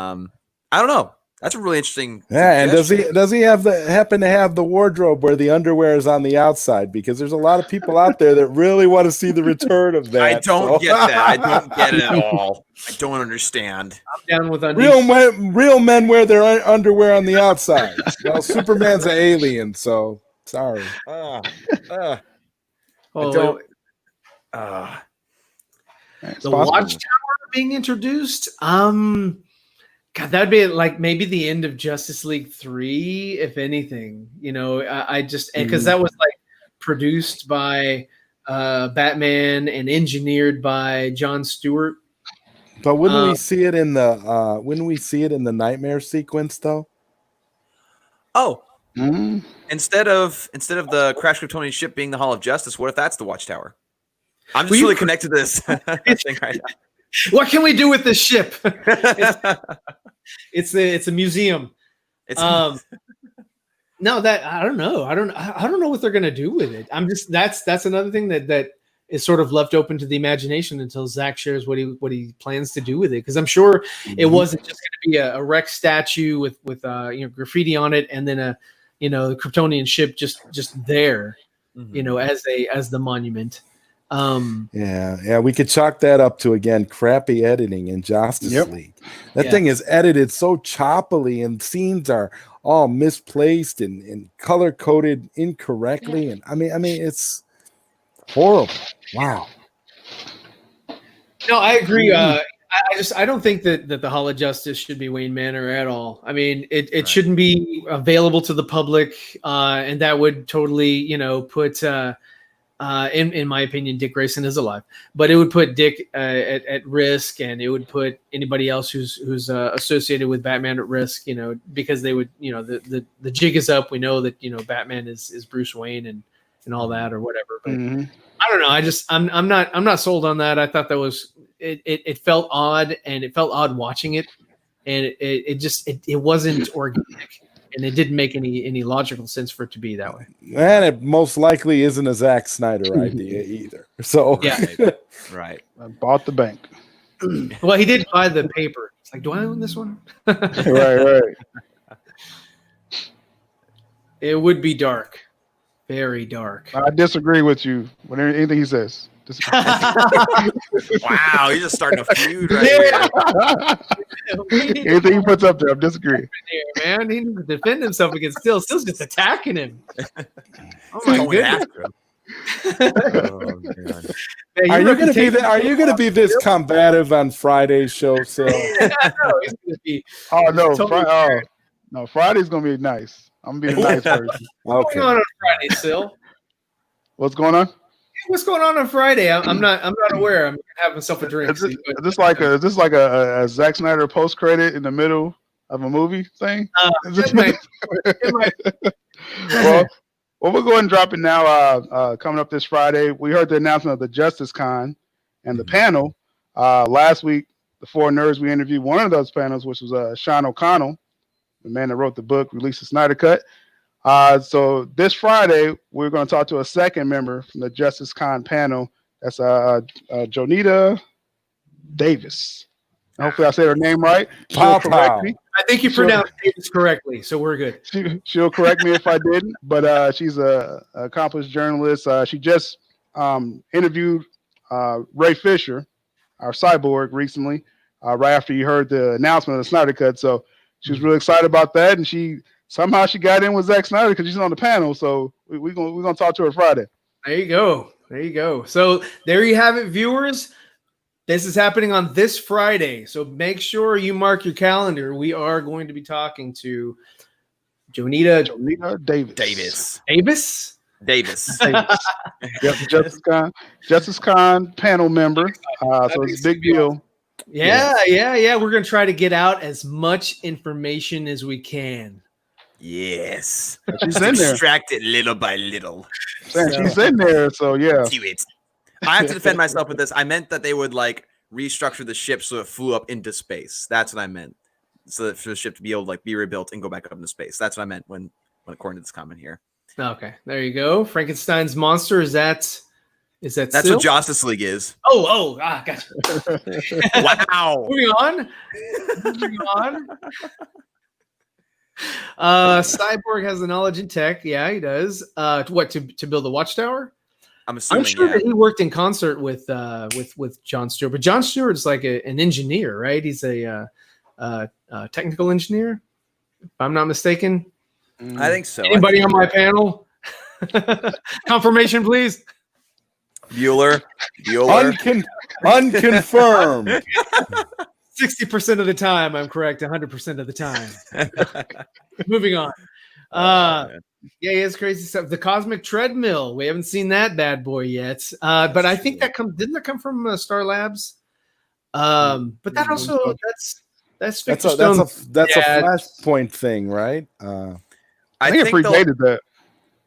I don't know. That's a really interesting. Yeah, and does he happen to have the wardrobe where the underwear is on the outside? Because there's a lot of people out there that really want to see the return of that. I don't get that. I don't get it at all. I don't understand. I'm down with undies. Real men wear their underwear on the outside. Well, Superman's an alien, so sorry. The possible. Watchtower being introduced. God, that'd be like maybe the end of Justice League 3, if anything. I just because that was like produced by Batman and engineered by John Stewart. But wouldn't we see it in the nightmare sequence though? Oh, instead of the Crash Kryptonian ship being the Hall of Justice, what if that's the Watchtower? I'm just really connected to this thing right now. What can we do with this ship? It's a museum. No, that I don't know. I don't know what they're gonna do with it. That's another thing that is sort of left open to the imagination until Zach shares what he plans to do with it. Because I'm sure it wasn't just gonna be a wrecked statue with graffiti on it and then the Kryptonian ship just there, as the monument. We could chalk that up to again crappy editing in Justice League. That thing is edited so choppily and scenes are all misplaced and color coded incorrectly, and I mean it's horrible. Wow. No, I agree. I don't think that the Hall of Justice should be Wayne Manor at all. I mean, it shouldn't be available to the public, and that would totally put. In my opinion, Dick Grayson is alive, but it would put Dick at risk, and it would put anybody else who's associated with Batman at risk. Because they would, the jig is up. We know that Batman is Bruce Wayne and all that or whatever. But I don't know. I'm not sold on that. I thought that was it felt odd, and it felt odd watching it, and it wasn't organic. And it didn't make any logical sense for it to be that way. And it most likely isn't a Zack Snyder idea either. So right. I bought the bank. Well, he did buy the paper. It's like, do I own this one? Right. It would be dark, very dark. I disagree with you with anything he says. Wow, he's just starting a feud right here. Anything he puts up there, I'm disagreeing. There, man, he needs to defend himself against Syl. Syl's just attacking him. Oh my Only goodness! Oh, God. Man, Are your you gonna be this combative on Friday's show, Syl? I know, he's gonna be. Oh no, Totally no, Friday's gonna be nice. I'm gonna be the nice person. What's going on Friday, Syl? What's going on? What's going on Friday? I'm not aware. I'm having myself a drink. Is this like a Zack Snyder post credit in the middle of a movie thing? It might. Well, we'll go ahead and drop it now. Coming up this Friday, we heard the announcement of the Justice Con and the panel. Last week, the 4Nerds, we interviewed one of those panels, which was Sean O'Connell, the man that wrote the book, released the Snyder Cut. So this Friday, we're going to talk to a second member from the Justice Con panel. That's Jonita Davis. Hopefully I said her name right. She'll correct me. I think you pronounced Davis correctly, so we're good. She'll correct me if I didn't, but she's an accomplished journalist. She just interviewed Ray Fisher, our cyborg, recently, right after you heard the announcement of the Snyder Cut. So she was really excited about that, and she got in with Zack Snyder because she's on the panel. So we're gonna talk to her Friday. There you go. So there you have it, viewers. This is happening on this Friday, so make sure you mark your calendar. We are going to be talking to Jonita Davis. Yep, Justice Con panel member. So it's a big deal. Yeah. We're going to try to get out as much information as we can. Yes. She's in there. Extract it little by little. She's in there, so yeah. Do it. I have to defend myself with this. I meant that they would like restructure the ship so it flew up into space. That's what I meant. So that for the ship to be able to like be rebuilt and go back up into space. That's what I meant when according to this comment here. Okay, there you go. Frankenstein's monster. Is that That's Syl? what Justice League is. Gotcha. Wow. Moving on. Cyborg has the knowledge and tech. Yeah, he does. To build the Watchtower? I'm assuming. I'm sure that he worked in concert with John Stewart, but John Stewart is like an engineer, right? He's a technical engineer, if I'm not mistaken. I think so. Anybody on my panel? Confirmation, please. Bueller. Unconfirmed. 60% of the time, I'm correct. 100% of the time. Moving on. Yeah, it's crazy stuff. The Cosmic Treadmill. We haven't seen that bad boy yet. But I think didn't that come from Star Labs? But that also that's a Flashpoint thing, right? I think it predated that.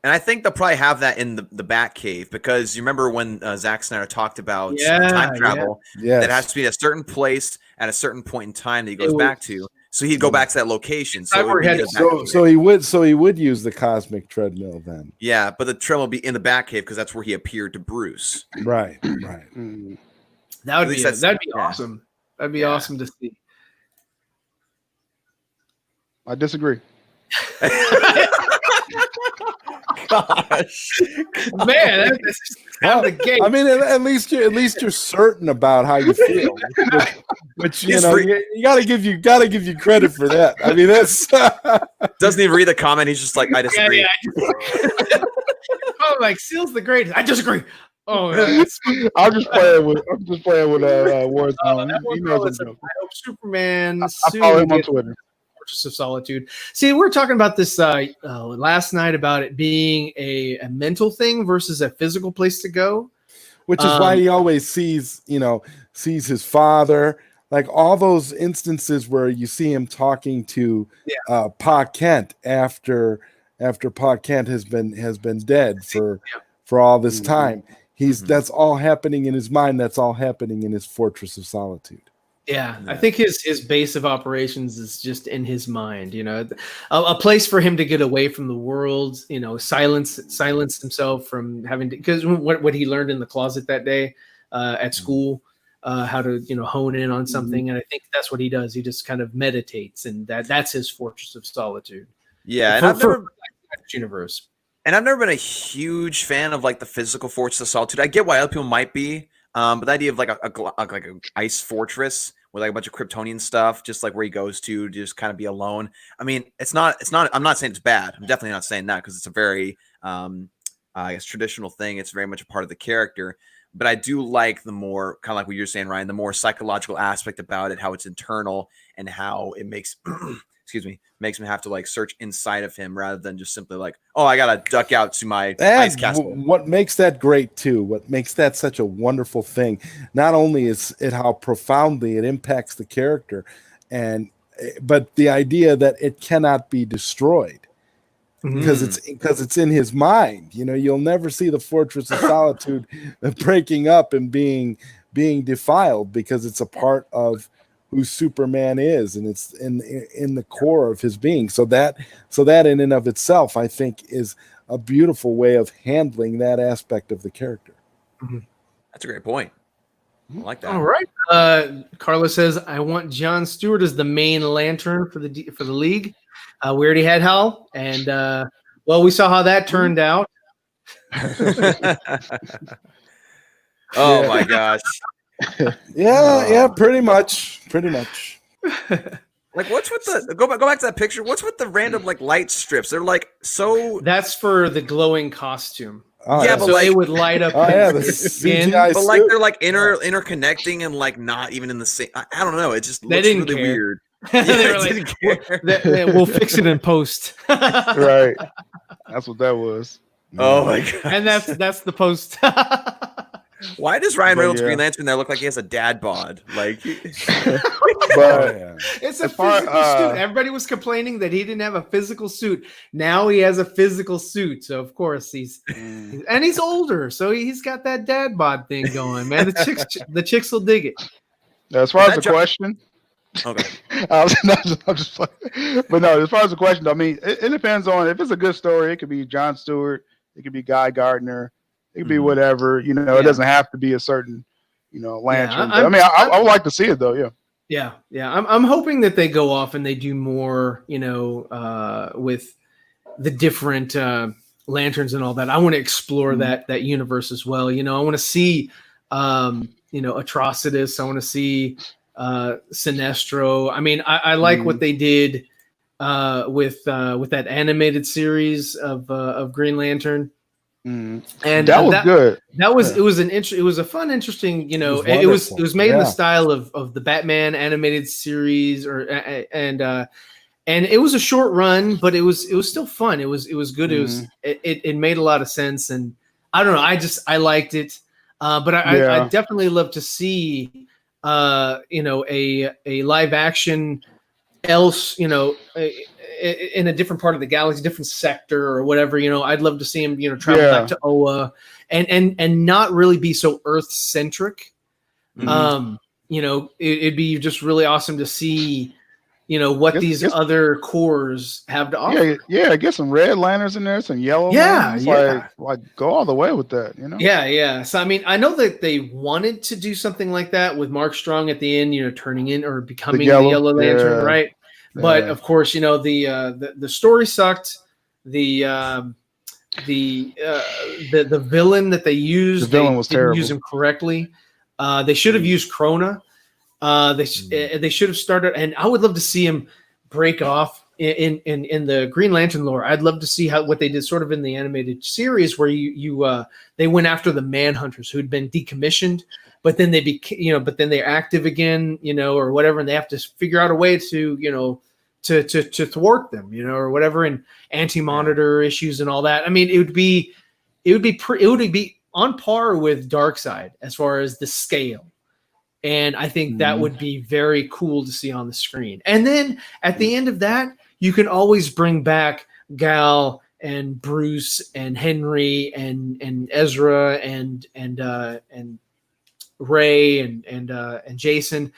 And I think they'll probably have that in the Batcave because you remember when Zack Snyder talked about time travel, that has to be at a certain place at a certain point in time that he goes back to. So he'd go back to that location. So he would use the Cosmic Treadmill then. Yeah, but the treadmill will be in the Batcave because that's where he appeared to Bruce. Right. That'd be awesome. That'd be awesome to see. I disagree. Gosh, man, that's out of the gate. I mean, at least you're certain about how you feel, which you gotta give you credit for that. I mean, that's doesn't even read the comment. He's just like, I disagree. Oh, like Syl's the greatest. I disagree. Oh, I'm just playing with Warzone. I hope Superman. I follow him on Twitter. Of Solitude. See, we're talking about this last night about it being a mental thing versus a physical place to go, which is why he always sees his father, like all those instances where you see him talking to Pa Kent after Pa Kent has been dead for all this time. That's all happening in his mind. That's all happening in his Fortress of Solitude. Yeah, I think his base of operations is just in his mind, a place for him to get away from the world, silence himself from having to, because what he learned in the closet that day at school, how to, hone in on something. And I think that's what he does. He just kind of meditates, and that's his Fortress of Solitude. Yeah. And for universe. And I've never been a huge fan of like the physical fortress of Solitude. I get why other people might be, but the idea of like a ice fortress with like a bunch of Kryptonian stuff, just like where he goes to just kind of be alone. I mean, it's not. I'm not saying it's bad. I'm definitely not saying that because it's a very, I guess, traditional thing. It's very much a part of the character. But I do like the more kind of like what you're saying, Ryan, the more psychological aspect about it, how it's internal and how it makes. Excuse me, makes me have to like search inside of him rather than just simply like, oh, I gotta duck out to my ice castle. What makes that great too, what makes that such a wonderful thing, not only is it how profoundly it impacts the character, but the idea that it cannot be destroyed because it's in his mind. You know, you'll never see the Fortress of Solitude breaking up and being defiled because it's a part of who Superman is, and it's in the core of his being. So that in and of itself, I think, is a beautiful way of handling that aspect of the character. That's a great point. I like that. All right. Carlos says, I want John Stewart as the main lantern for the league. We already had Hal, and well, we saw how that turned out. Oh my gosh. Yeah, pretty much. Like, what's with the go back to that picture? What's with the random like light strips? They're like so. That's for the glowing costume. Oh, yeah, but so like, it would light up. the skin. CGI but like suit. they're like interconnecting and like not even in the same. I don't know. It just They looks didn't really care. weird. They were like, we'll fix it in post. Right. That's what that was. Oh my god! And that's the post. Why does Ryan Reynolds yeah. Green Lantern there look like he has a dad bod? Like, But It's a As far- physical suit. Everybody was complaining that he didn't have a physical suit. Now he has a physical suit. So of course he's older, so he's got that dad bod thing going. Man, the chicks will dig it. as far as That the question, okay, I'm just playing. But no, as far as the question, I mean, it depends on if it's a good story. It could be John Stewart. It could be Guy Gardner. It could be whatever. You know, it doesn't have to be a certain, lantern. Yeah, But, I would like to see it though. Yeah. Yeah. I'm hoping that they go off and they do more, with the different lanterns and all that. I want to explore that universe as well. I want to see, Atrocitus. I want to see Sinestro. I mean, I like what they did with that animated series of Green Lantern. And And that was good. That was it was a fun, interesting. It was made in the style of the Batman animated series, and it was a short run, but it was still fun. It was good. It made a lot of sense, and I don't know. I liked it, but I definitely love to see a live action in a different part of the galaxy, different sector or whatever. I'd love to see him travel back to Oa and not really be so Earth centric. It'd be just really awesome to see what these other cores have to offer. Get some red lanterns in there, some yellow lanterns. Like go all the way with that, So I mean, I know that they wanted to do something like that with Mark Strong at the end, turning in or becoming the Yellow Lantern, right? But of course, the story sucked. The villain that they used, the villain was terrible. Use him correctly. They should have used Krona. They should have started, and I would love to see him break off in the Green Lantern lore. I'd love to see what they did sort of in the animated series where they went after the Manhunters who'd been decommissioned, but then but then they're active again, or whatever, and they have to figure out a way to to thwart them, or whatever, and anti-monitor issues and all that. I mean, it would be on par with Darkseid as far as the scale. And I think that would be very cool to see on the screen. And then at the end of that, you can always bring back Gal and Bruce and Henry and Ezra and Ray and Jason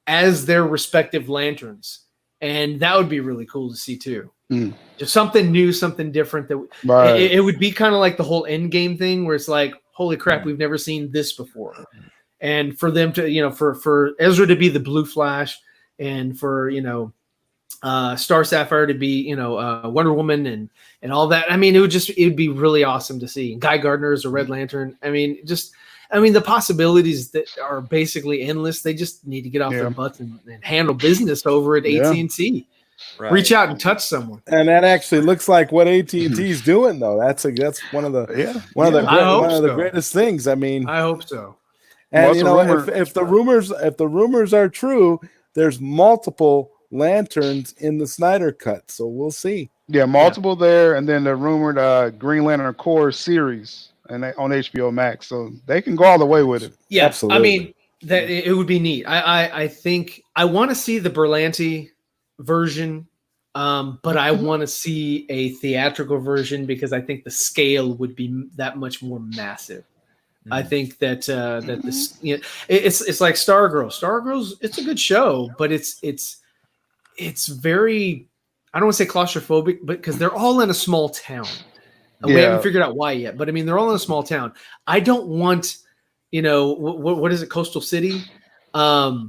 as their respective lanterns. And that would be really cool to see too. Just something new, something different. It would be kind of like the whole Endgame thing where it's like, holy crap, we've never seen this before. And for them to, for Ezra to be the Blue Flash, and for Star Sapphire to be, Wonder Woman and all that. I mean, it would be really awesome to see. Guy Gardner as a Red Lantern. I mean, the possibilities that are basically endless. They just need to get off their butts and handle business over at AT&T. Right. Reach out and touch someone. And that actually looks like what AT&T is doing, though. That's one of the greatest things. I mean, I hope so. And if the rumors are true, there's multiple lanterns in the Snyder cut, so we'll see. Yeah, multiple there, and then the rumored Green Lantern Corps series and on HBO Max, so they can go all the way with it. Yeah, absolutely. I mean, that it would be neat. I think I want to see the Berlanti version, but I want to see a theatrical version because I think the scale would be that much more massive. I think that this, it's like Stargirl. Stargirl's, it's a good show, but it's very, I don't want to say claustrophobic, but because they're all in a small town. We haven't figured out why yet, but I mean, they're all in a small town. I don't want, what is it, Coastal City? I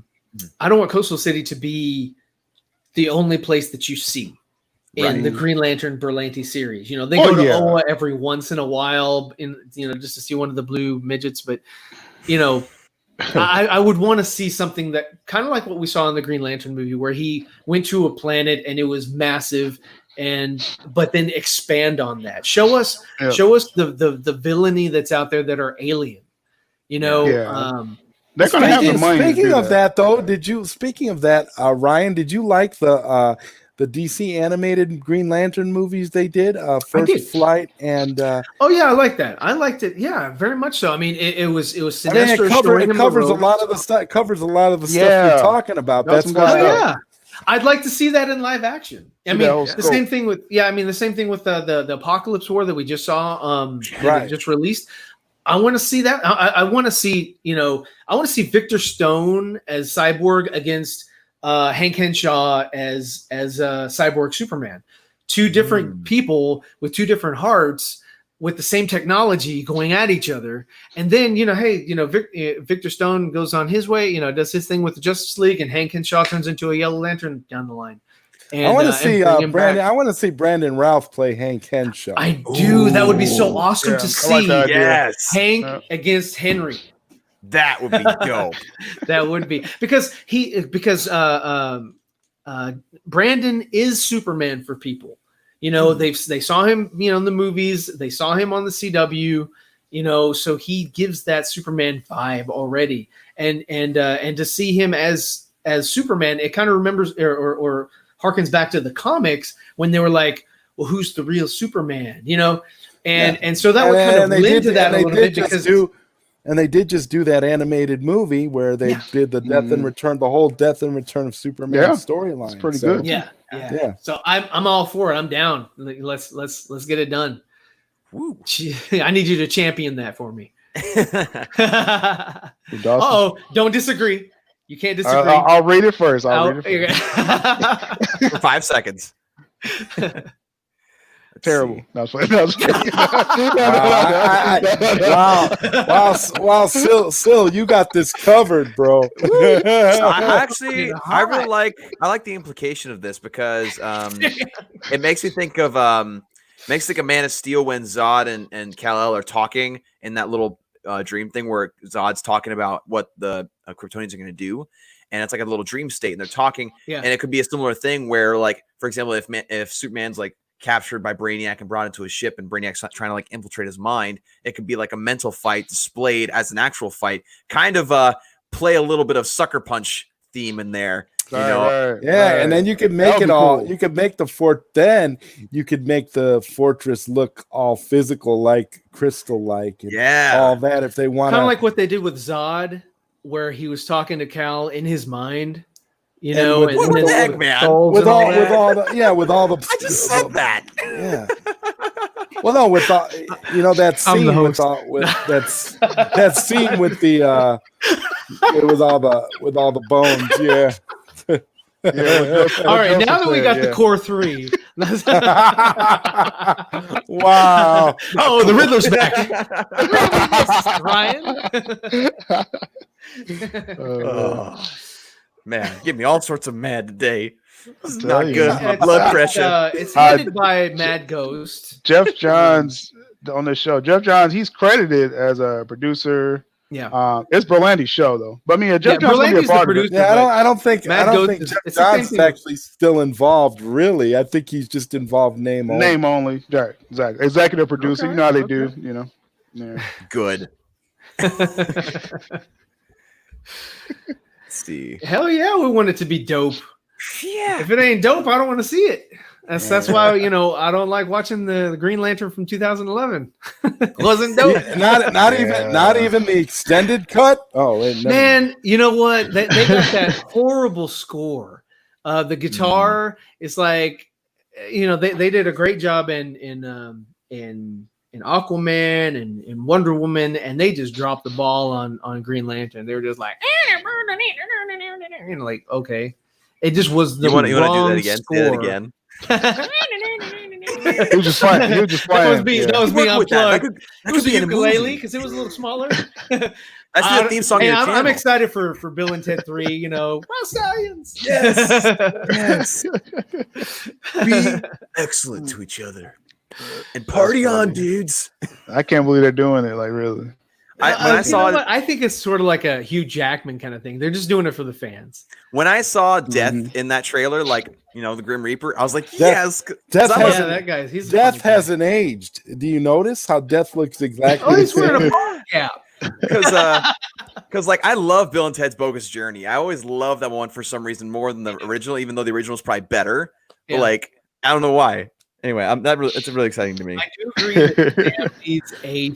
don't want Coastal City to be the only place that you see in the Green Lantern Berlanti series. They go to Oa every once in a while just to see one of the blue midgets, but I would want to see something that kind of like what we saw in the Green Lantern movie, where he went to a planet and it was massive, but then expand on that. Show us the villainy that's out there that are alien. They're going to have the money. Speaking of that, though, speaking of that, Ryan, did you like the DC animated Green Lantern movies they did? First Flight and I like that. I liked it. Yeah, very much so. I mean, it was Sinestro. It covers a lot of the stuff. Covers a lot of the stuff you're talking about. That's why. I'd like to see that in live action. I mean, the same thing with the Apocalypse War that we just saw. Just released. I want to see that. I want to see. I want to see Victor Stone as Cyborg against Hank Henshaw as Cyborg Superman. Two different people with two different hearts with the same technology going at each other. And then, Victor Stone goes on his way, does his thing with the Justice League, and Hank Henshaw turns into a Yellow Lantern down the line. And, I want to see Brandon. I want to see Brandon Ralph play Hank Henshaw. I do. That would be so awesome to see. Yes, Hank against Henry. That would be dope. That would be because Brandon is Superman for people. They saw him, in the movies. They saw him on the CW. So he gives that Superman vibe already. And to see him as Superman, it kind of remembers or harkens back to the comics when they were like, well, who's the real Superman? And so that would kind of lend to that a little bit because. And they did just do that animated movie where they did the Death and Return, the whole Death and Return of Superman storyline. It's pretty good. Yeah. So I'm all for it. I'm down. Let's get it done. Woo. I need you to champion that for me. Don't disagree. You can't disagree. I'll read it first. Read it first. For 5 seconds. Terrible. Wow. Syl, you got this covered, bro. So I really like the implication of this because it makes me think of Man of Steel when Zod and Kal-El are talking in that little dream thing where Zod's talking about what the Kryptonians are going to do. And it's like a little dream state, and they're talking. Yeah. And it could be a similar thing where, like, for example, if Superman's like captured by Brainiac and brought into a ship, and Brainiac's trying to like infiltrate his mind, it could be like a mental fight displayed as an actual fight. Kind of play a little bit of Sucker Punch theme in there. And then you could make it all. Cool. You could make the fort. Then you could make the fortress look all physical, like crystal-like. All that if they want. Kind of like what they did with Zod, where he was talking to Cal in his mind. With all the I just said that. Yeah. Well, no, with that scene that scene with the with all the bones, yeah. All right, now that we got the core three. Wow. Oh, the Riddler's back. Ryan. Man, give me all sorts of mad today. This is not you. good. My blood pressure. It's headed by Mad Ghost. Jeff Johns on the show. Jeff Johns, he's credited as a producer. Yeah. It's Berlanti's show though. But I mean, Jeff Johns gonna be a Berlanti's the part of it. producer. Yeah, I don't think Matt Goetz Jeff it's the same Johns is thing. actually still involved. Really, I think he's just involved name only. Name only. Right, exactly. Executive producer. Okay, You know how they okay. do. You know. Yeah. Good. Let's see. Hell yeah, we want it to be dope. Yeah. If it ain't dope, I don't want to see it. That's why I don't like watching the Green Lantern from 2011. Wasn't dope. Yeah, not even the extended cut. Oh wait, Man, you know what? They got that horrible score. The guitar is like, they did a great job in Aquaman and in Wonder Woman, and they just dropped the ball on Green Lantern. They were just like, like, okay, it just was the wrong you want to do that again? score. Say that again. He was just playing. He was just playing. That was me unplugged. It was be the in a ukulele movie. because it was a little smaller. That's the theme song. Hey, of your I'm channel. excited for Bill and Ted 3. Raw Stallions. Yes. Be excellent to each other and party on, dudes. I can't believe they're doing it. Like really. I think it's sort of like a Hugh Jackman kind of thing. They're just doing it for the fans. When I saw Death in that trailer, like the Grim Reaper, I was like, Death that guy. Death hasn't aged. Do you notice how Death looks exactly? He's wearing a ball cap. Because like I love Bill and Ted's Bogus Journey. I always love that one for some reason more than the original, even though the original is probably better. Yeah. But like I don't know why. Anyway, it's really exciting to me. I do agree that it needs a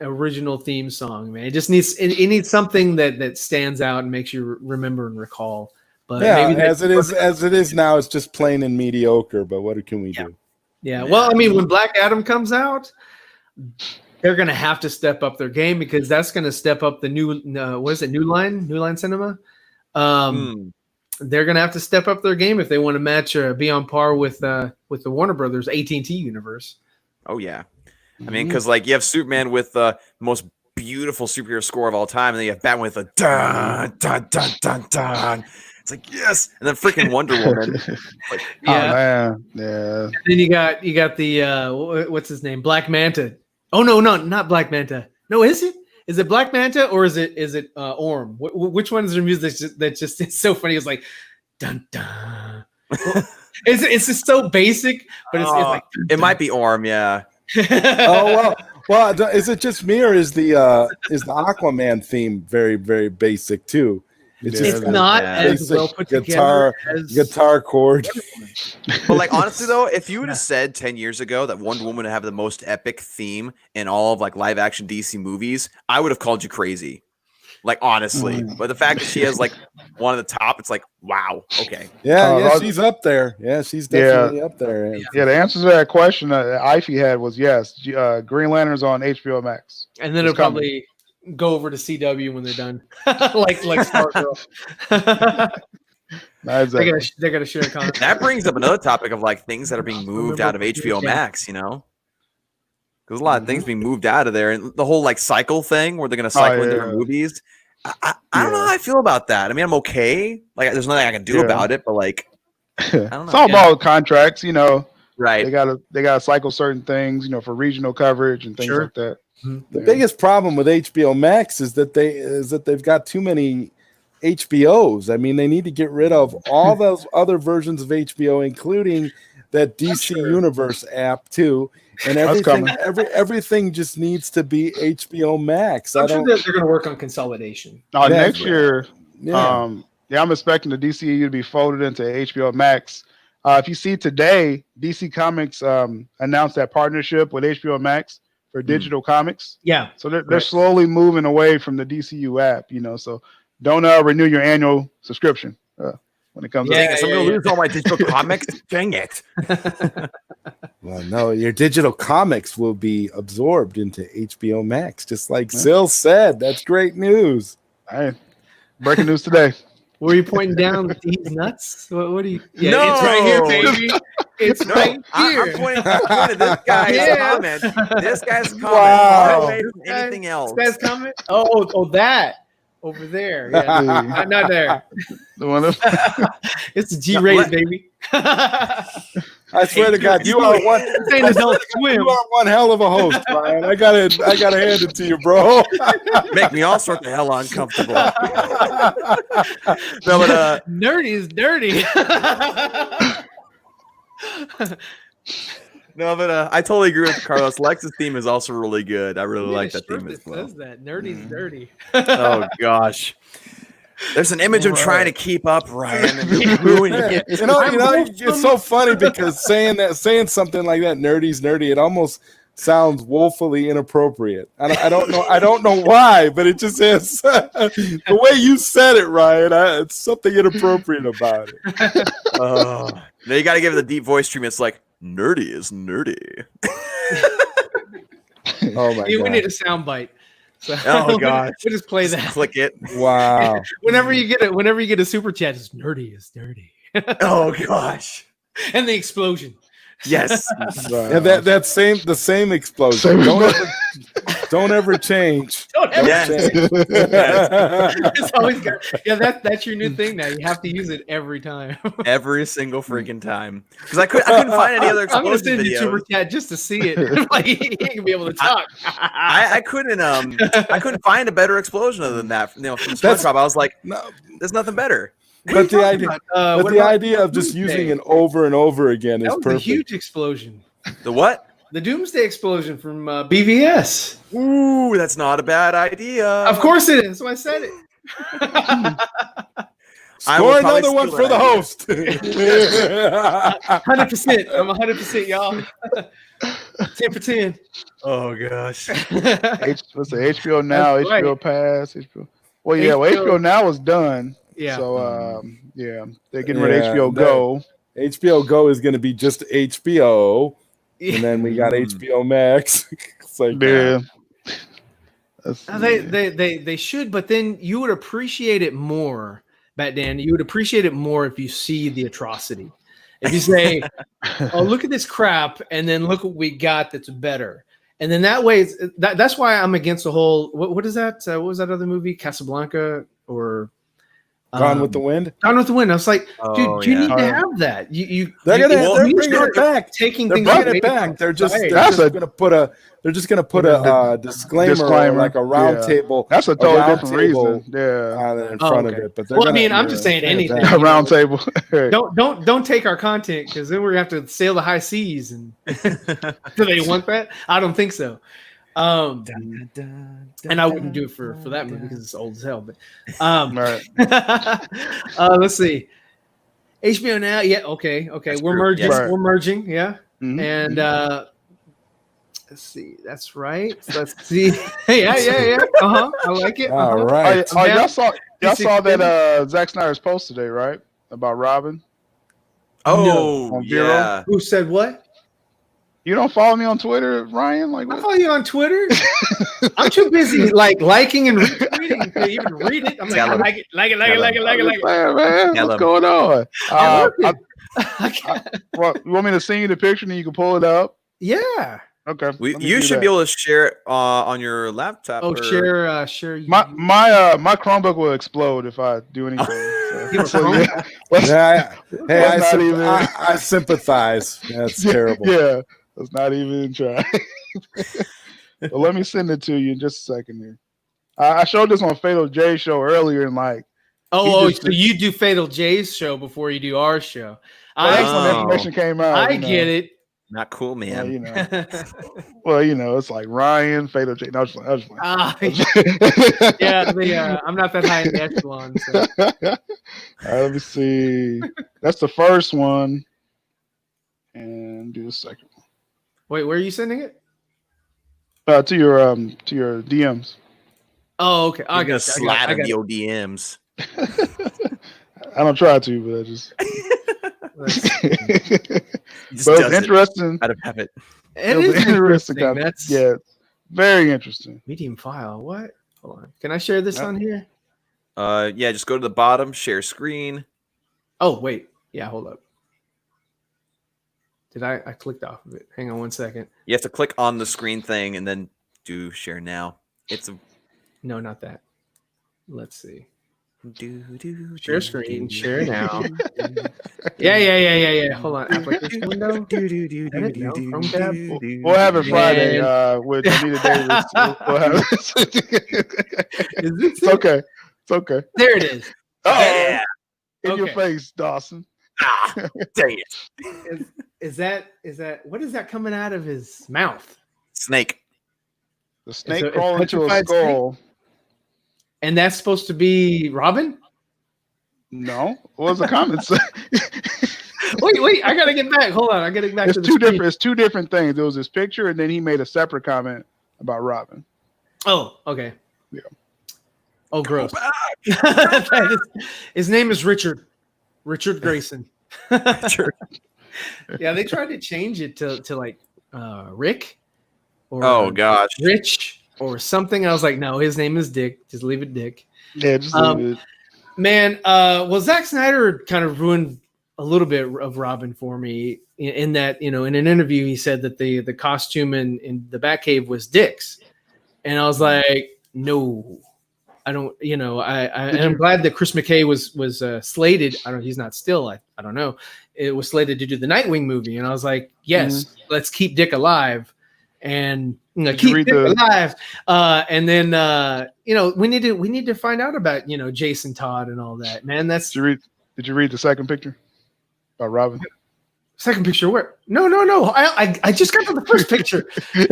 original theme song, man. It just needs it needs something that stands out and makes you remember and recall. But maybe as it is now, it's just plain and mediocre. But what can we do? Yeah. Well, I mean, when Black Adam comes out, they're gonna have to step up their game because that's gonna step up the new New Line Cinema. They're gonna have to step up their game if they want to match or be on par with the Warner Brothers AT&T universe. Oh yeah. I mean, because like you have Superman with the most beautiful superhero score of all time, and then you have Batman with a dun dun dun dun dun. It's like yes, and then freaking Wonder Woman. Like, yeah, yeah. And then you got the what's his name, Black Manta. Oh no, not Black Manta. No, is it? Is it Black Manta or is it Orm? Which one is their music that just it's so funny? It's like dun dun. It's just so basic, but it's like dun, it might be Orm, yeah. Oh well, is it just me or is the Aquaman theme very very basic too? It's not as well put together as guitar chord. But like honestly though, if you would have said 10 years ago that Wonder Woman would have the most epic theme in all of like live action DC movies, I would have called you crazy. Like honestly, but the fact that she has like one of the top, it's like wow, okay. Yeah, she's up there. Yeah, she's definitely up there. Yeah, the answer to that question that Ify had was yes. Green Lantern's on HBO Max, and then it'll probably go over to CW when they're done, like Stargirl. Exactly. They're gonna share a content. That brings up another topic of like things that are being moved out of HBO Max. There's a lot of things being moved out of there, and the whole like cycle thing where they're going to cycle in different movies. I don't know how I feel about that. I mean, I'm okay. Like, there's nothing I can do about it, but like, I don't know. It's all about contracts, Right? They gotta cycle certain things, for regional coverage and things like that. The biggest problem with HBO Max is that they've got too many HBOs. I mean, they need to get rid of all those other versions of HBO, including that DC Universe app too. And everything just needs to be HBO Max. I'm sure that they're going to work on consolidation. Next year, I'm expecting the DCU to be folded into HBO Max. If you see today, DC Comics announced that partnership with HBO Max for digital comics. Yeah. So they're slowly moving away from the DCU app, So don't renew your annual subscription when it comes. I'm going to lose all my digital comics. Dang it. Well, no, your digital comics will be absorbed into HBO Max, just like Syl said. That's great news. Hey, breaking news today. Were you pointing down with these nuts? What do you? Yeah, No. it's right here, baby. It's right here. I'm pointing this guy's comment. This guy's comment. Wow. Away from anything else. This guy's comment. Oh, that. over there. Yeah, not there. The one of It's a G-rated, baby. I swear to God, you are one. This ain't Adult Swim. You are one hell of a host, Ryan. I gotta hand it to you, bro. Make me all sorts of hell uncomfortable. No, but nerdy is dirty. No, but I totally agree with Carlos. Lex's theme is also really good. I really like that theme as well. Says that nerdy's dirty. Oh gosh, there's an image of trying to keep up, Ryan, and you're ruining it. You know, it's so funny because saying something like that, nerdy's nerdy, it almost sounds woefully inappropriate. I don't know why, but it just is the way you said it, Ryan. It's something inappropriate about it. Now you got to give it the deep voice treatment. It's like nerdy is nerdy. Oh my god! We need a sound bite. So oh god! We'll just play that. Click it. Wow! whenever you get a super chat, it's nerdy is dirty. Oh gosh! And the explosion. Yes. Yeah, the same explosion. Don't ever change. Don't ever Yes. change. It's always good. Yeah, that's your new thing now. You have to use it every time. Every single freaking time. Because I couldn't find any other I'm gonna explosion send you videos. super chat just to see it. Like he can be able to talk. I couldn't find a better explosion other than that. From SpongeBob. I was like, No, there's nothing better. but the idea, What about idea of just Doomsday? using it over and over again That is was a perfect. huge explosion. The what? The Doomsday explosion from BVS. Ooh, that's not a bad idea. Of course it is. So I said it. I will Score probably another one steal for the that host. 100%. I'm 100%, y'all. 10 for 10. Oh gosh. what's the HBO Now, That's HBO right. Pass, HBO. Well, yeah, HBO Now is done. Yeah. So yeah, they're getting rid of Yeah, HBO that- Go. HBO Go is going to be just HBO, and then we got HBO Max. It's like, Yeah. They should, but then you would appreciate it more, Batman. You would appreciate it more if you see the atrocity. If you say, "Oh, look at this crap," and then look what we got that's better, and then that way, that's why I'm against the whole. What is that? What was that other movie, Casablanca or Gone with the Wind. Gone with the Wind. I was like, dude, Oh, you yeah. need to have that. They're you bringing start it back. taking They're things bringing away it back. from They're just society. going to put a disclaimer, like a round table. That's a totally round different table, reason. Yeah. in front okay. of it. But Well, I mean, I'm just saying anything. A round table. Don't take our content because then we're gonna have to sail the high seas. And do they want that? I don't think so. And I wouldn't do it for that movie because it's old as hell. But Right. let's see. HBO Now, yeah, okay. That's We're true. merging. Yes. We're merging, yeah. Mhm. And let's see, that's right. Let's see. yeah. I like it. All Uh-huh. right. Oh, y'all saw It's that Zack Snyder's post today, right? About Robin. Oh On Vero? yeah. Who said what? You don't follow me on Twitter, Ryan? Like I what? follow you on Twitter. I'm too busy liking and retweeting to even read it. I'm like, I like it. Man, man, Tell what's him. going on? I can't- You want me to send you the picture and you can pull it up? Yeah. Okay. let me You do should that. be able to share it on your laptop. Oh, or- share. My Chromebook will explode if I do anything. Give us So, a yeah, let's- Yeah, Let's not even- I sympathize. That's terrible. Yeah, let's not even try. But let me send it to you in just a second here. I showed this on Fatal J show earlier, and like, Oh, just- so you do Fatal J's show before you do our show. that's when the Oh. information came out. I you know. get it. Not cool, man. Well, it's like Ryan, Fatal J. No, I was just like, Yeah, I'm not that high in the echelon. So. All right, let me see. That's the first one, and do the second Wait, where are you sending it? one. To your DMs. Oh, okay. I I'm gonna got slide in it. the ODMs. I don't try to, but I just. He just But does it's interesting. out of habit. It was is interesting. concept. That's Yeah, very interesting. medium file. What? Hold on. Can I share this Yep. on here? Yeah, just go to the bottom, share screen. Oh, wait. Yeah, hold up. Did I clicked off of it? Hang on one second. You have to click on the screen thing and then do share now. It's a No, not that. Let's see. Share screen. Share now. Yeah. Hold on. Application window. Edit, no. Chrome tab. We'll have it Friday with Anita Davis. We'll have It's okay. It's okay. There it is. Yeah. In your face, Dawson. Dang it. Is that what is that coming out of his mouth? Snake. The snake crawling into a skull. Snake? And that's supposed to be Robin? No. What was the comments? wait, I gotta get back. Hold on, I gotta get back to the screen. It's two different things. There was his picture, and then he made a separate comment about Robin. Oh, okay. Yeah. Oh, gross. His name is Richard Grayson. Yeah, they tried to change it to like Rick or gosh, Rich or something. I was like, no, his name is Dick. Just leave it Dick. Yeah, just leave it. Man, well, Zack Snyder kind of ruined a little bit of Robin for me in that, in an interview, he said that the costume in the Batcave was Dick's. And I was like, no, I don't, I'm glad that Chris McKay was slated. He's not still, I don't know. It was slated to do the Nightwing movie. And I was like, yes, let's keep Dick alive and keep Dick alive. And then, we need to find out about, Jason Todd and all that, man. Did you read the second picture about Robin? Second picture where? No. I just got to the first picture. Look,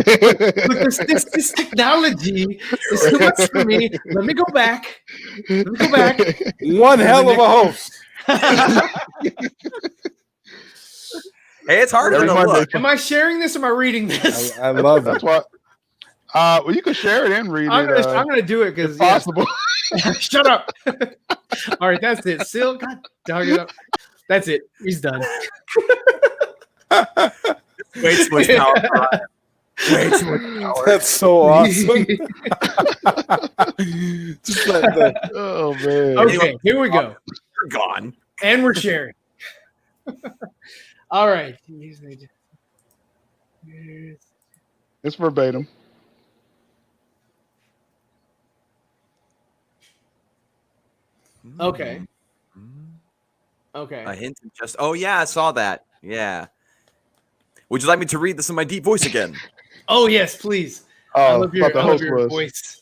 this technology is too much for me. Let me go back. One hell of a host. Hey, it's hard to look. Am I sharing this? Or am I reading this? I love it. That's what. Well, you can share it and read it. I'm gonna do it because possible. Shut up. All right, that's it. Syl, God, dog it up. That's it. He's done. Way too much power. Way too much power. That's so awesome. Just oh man. Okay, here we go. You're gone. And we're sharing. All right. It's verbatim. Okay. Okay. A hint of just. Oh yeah, I saw that. Yeah. Would you like me to read this in my deep voice again? Oh yes, please. I love your voice.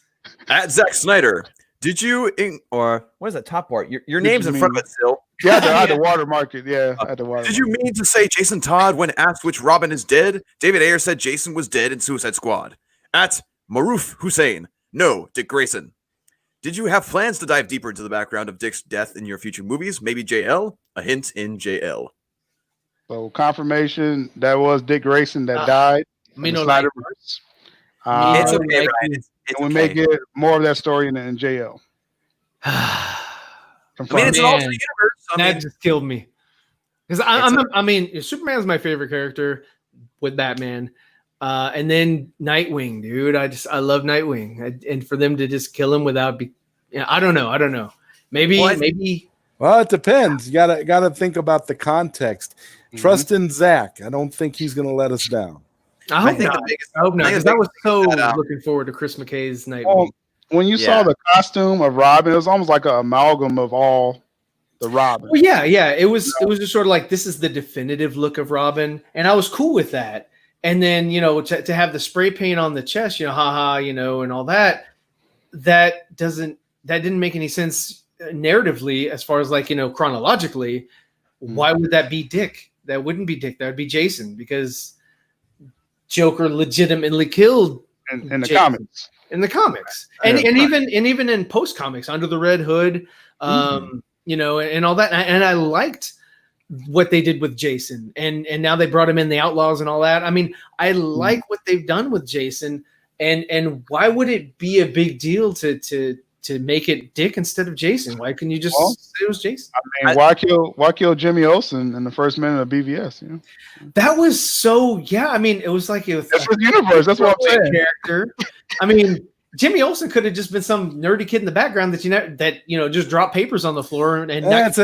At Zack Snyder, did you or what is that top part? Your name's in front of it still. Yeah, I had to watermark it. Yeah, I had to watermark. Did you mean to say Jason Todd when asked which Robin is dead? David Ayer said Jason was dead in Suicide Squad. At Maruf Hussein, no, Dick Grayson. Did you have plans to dive deeper into the background of Dick's death in your future movies? Maybe JL? A hint in JL. So confirmation that was Dick Grayson that died. Snyderverse. It's okay, right? We may get more of that story in JL. I mean, it's an alternate universe. That just killed me. Because Superman's my favorite character with Batman. And then Nightwing, dude. I love Nightwing. And for them to just kill him without I don't know. Maybe. Well, it depends. You gotta think about the context. Trust in Zach. I don't think he's gonna let us down. I hope not. Because I was so looking forward to Chris McKay's Nightwing. When you saw the costume of Robin, it was almost like an amalgam of all the Robin. Well, yeah. It was just sort of like this is the definitive look of Robin, and I was cool with that. And then to have the spray paint on the chest, haha, and all that, that didn't make any sense narratively as far as chronologically. Why would that be Dick? That wouldn't be Dick. That would be Jason because Joker legitimately killed in the comics. In the comics, and even in post comics, Under the Red Hood, and all that, and I liked what they did with Jason, and now they brought him in the Outlaws and all that. I mean, I like what they've done with Jason, and why would it be a big deal to make it Dick instead of Jason? Why couldn't you just say it was Jason? I mean, why kill Jimmy Olsen in the first minute of BVS? That was so. Yeah, I mean, it was like that's the universe. That's what I'm saying. Character. I mean, Jimmy Olsen could have just been some nerdy kid in the background that just dropped papers on the floor and it's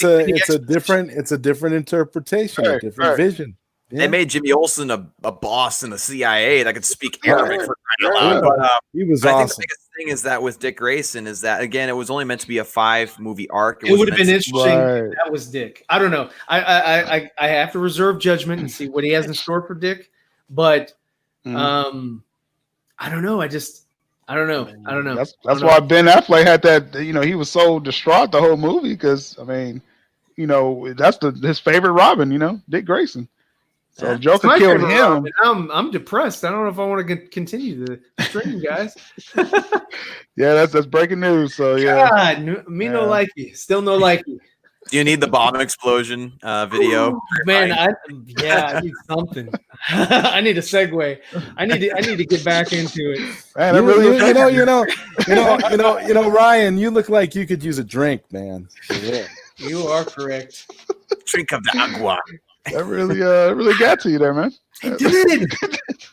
a different interpretation, a different vision. Yeah. They made Jimmy Olsen a boss in the CIA that could speak Arabic for crying out loud. But, he was awesome. I think thing is that with Dick Grayson is that again, it was only meant to be a 5-movie arc. It would have been interesting. Right. If that was Dick. I don't know. I have to reserve judgment and see what he has in store for Dick. But I don't know. I don't know. That's why Ben Affleck had that. He was so distraught the whole movie because that's his favorite Robin. Dick Grayson. So if Joker killed him. I'm depressed. I don't know if I want to continue the stream, guys. Yeah, that's breaking news. So yeah, God, no likey. Still no likey. Do you need the bomb explosion video? Ooh, man, I need something. I need a segue. I need to get back into it. Man, Ryan, you look like you could use a drink, man. Yeah. You are correct. Drink of the agua. That really got to you there, man. It did.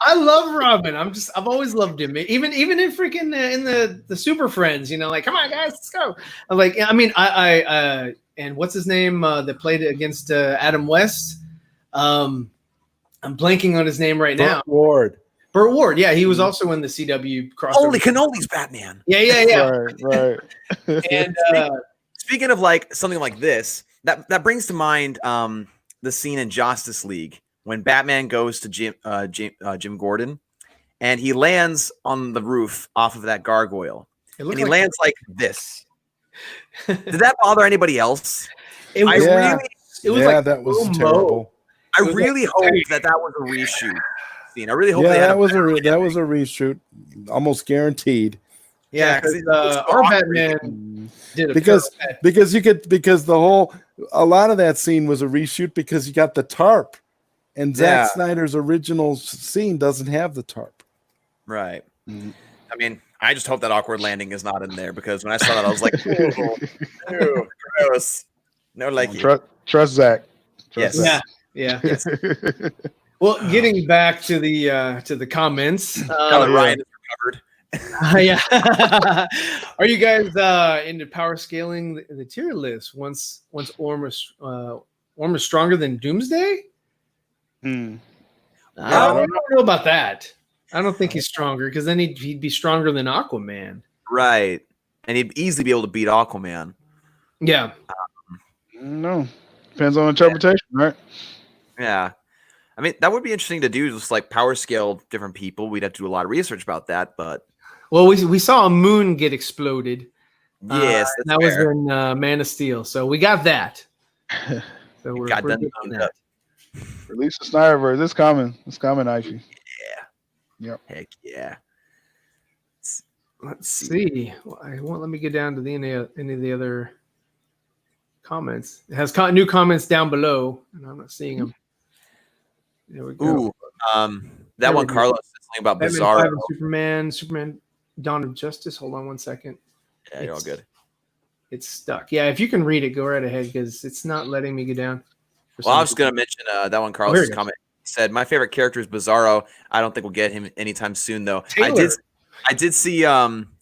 I love Robin. I've always loved him. Even in freaking in the Super Friends, like, come on guys, let's go. I'm like, I mean, I and what's his name that played against Adam West? I'm blanking on his name right now. Burt Ward. Yeah, he was also in the CW crossover. Holy cannolis, Batman. Yeah. Right. And speaking of like something like this, that brings to mind the scene in Justice League when Batman goes to Jim Gordon and he lands on the roof off of that gargoyle. And he lands like this. Did that bother anybody else? It was that was terrible. I really hope that was a reshoot scene. I really hope that was a reshoot, almost guaranteed. Yeah, because our Batman did because a lot of that scene was a reshoot because you got the tarp, and Zack Snyder's original scene doesn't have the tarp. Right. I mean, I just hope that awkward landing is not in there because when I saw that, I was like, ew, gross. No, like trust Zach. Yes. Yeah. Yes. Well, getting back to the comments. Now that Ryan is recovered. Yeah. Are you guys into power scaling the tier list once Orm is stronger than Doomsday? I don't know about that. I don't think he's stronger because then he'd be stronger than Aquaman. Right. And he'd easily be able to beat Aquaman. Yeah. No. Depends on interpretation, right? Yeah. I mean, that would be interesting to do, just like power scale different people. We'd have to do a lot of research about that, but well, we saw a moon get exploded. Yes, that was in Man of Steel. So we got that. So we're got good on that. Release the Snyderverse. It's coming. It's coming, Ivy. Yeah. Yep. Heck yeah. Let's see. Well, I won't let me get down to any of the other comments. It has new comments down below, and I'm not seeing them. There we go. Ooh, that one, Carlos, is something about Bizarro. Superman, Dawn of Justice. Hold on one second. Yeah, you're all good. It's stuck. Yeah, if you can read it, go right ahead because it's not letting me get down. Well, I was going to mention that one, Carlos' comment. He said, my favorite character is Bizarro. I don't think we'll get him anytime soon, though. Taylor. I did see that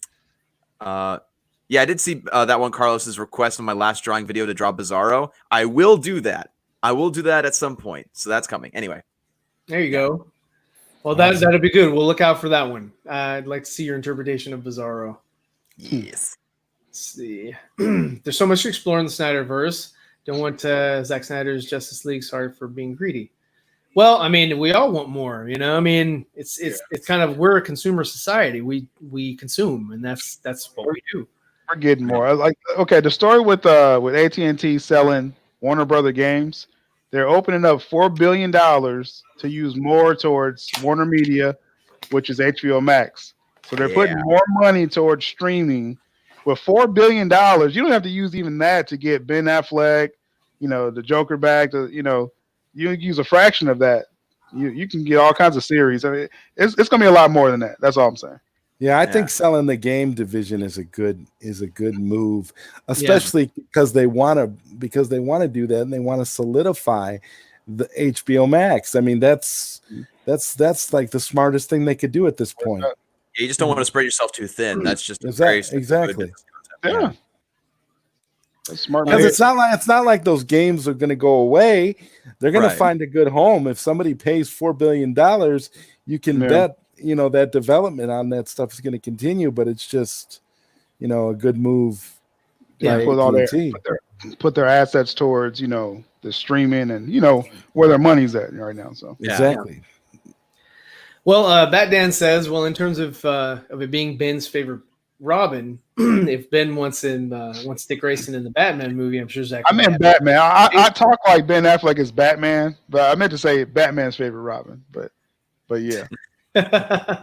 one, Carlos's request on my last drawing video to draw Bizarro. I will do that. At some point. So that's coming. Anyway. There you go. Well, that'd be good. We'll look out for that one. I'd like to see your interpretation of Bizarro. Yes. Let's see. There's so much to explore in the Snyderverse. Don't want Zack Snyder's Justice League. Sorry for being greedy. Well, I mean, we all want more. I mean, it's kind of, we're a consumer society. We consume, and that's what we do. We're getting more. The story with AT&T selling Warner Brother Games. They're opening up $4 billion to use more towards Warner Media, which is HBO Max. So they're putting more money towards streaming. With $4 billion, you don't have to use even that to get Ben Affleck, the Joker back. You use a fraction of that. You can get all kinds of series. I mean, it's going to be a lot more than that. That's all I'm saying. Yeah, I think selling the game division is a good move, especially because they want to do that and they want to solidify the HBO Max. I mean, that's like the smartest thing they could do at this point. You just don't want to spread yourself too thin. That's just exactly. Yeah. That's smart. Because it's not like those games are going to go away. They're going to find a good home. If somebody pays $4 billion, you can bet that development on that stuff is going to continue, but it's just, a good move. Yeah, put their assets towards, the streaming and, where their money's at right now. So exactly. Well, Batman says, in terms of it being Ben's favorite Robin, if Ben wants Dick Grayson in the Batman movie, I'm sure Zach. I meant Batman. I talk like Ben Affleck is Batman, but I meant to say Batman's favorite Robin. But yeah. I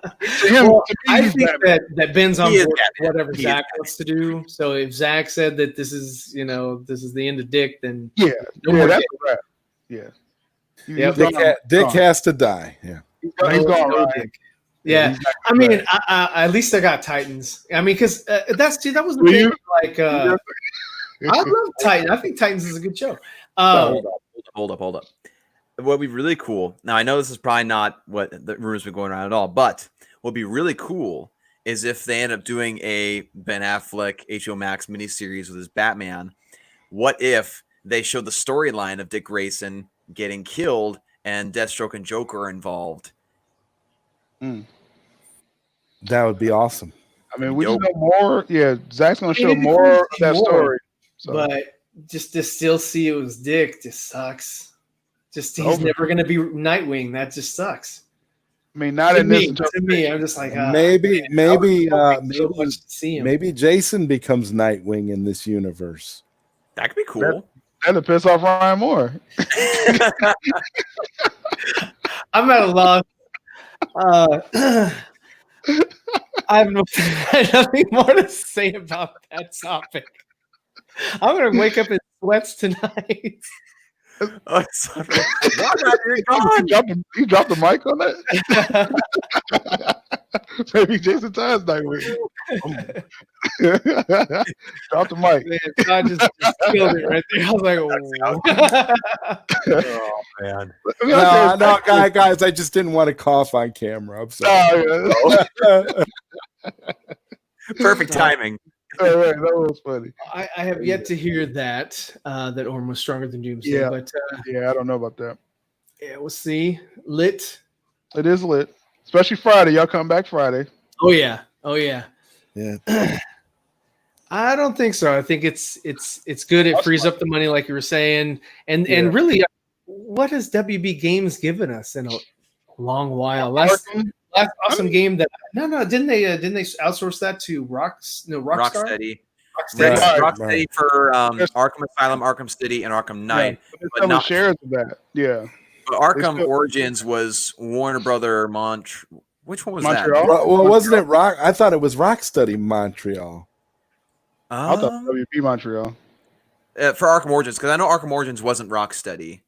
think that Ben's on board with whatever Zach wants to do. So if Zach said that this is the end of Dick, then that's a wrap. Yeah. Dick has to die. Yeah. He's gone, right? Yeah, I mean, at least I got Titans. I mean, because that was the thing. Like, I love Titans. I think Titans is a good show. Hold up. What would be really cool? Now I know this is probably not what the rumors been going around at all, but what would be really cool is if they end up doing a Ben Affleck HBO Max miniseries with his Batman. What if they showed the storyline of Dick Grayson getting killed and Deathstroke and Joker are involved? That would be awesome. I mean, we just know more. Yeah, Zach's going to show more of that story. So. But just to still see it was Dick just sucks. Just he's never going to be Nightwing. That just sucks. I mean, not in this. To me, I'm just like maybe see him. Maybe Jason becomes Nightwing in this universe. That could be cool. That'll piss off Ryan Moore. I'm at a loss. I have nothing more to say about that topic. I'm gonna wake up in sweats tonight. Oh, sorry. You dropped the mic on that? Maybe Jason Todd's Nightwing. Drop the mic. Man, Todd just killed it right there. I was like, oh man. No, guys, I just didn't want to cough on camera. I'm sorry. Perfect timing. All right, that was funny. I have yet to hear that Orm was stronger than Doomsday. Yeah, but I don't know about that. Yeah, we'll see. Lit. It is lit, especially Friday. Y'all come back Friday. Oh yeah. Yeah. I don't think so. I think it's good. It frees up the money, like you were saying, and really, what has WB Games given us in a long while? Last awesome game that didn't they outsource that to Rocksteady? Rocksteady. Rocksteady for Arkham Asylum, Arkham City, and Arkham Knight. But not shares of that. Yeah. But Arkham Origins was Warner Brother Which one was Montreal? that? Well, wasn't it Rock? I thought it was Rocksteady Montreal. I thought WP Montreal. For Arkham Origins, because I know Arkham Origins wasn't Rocksteady.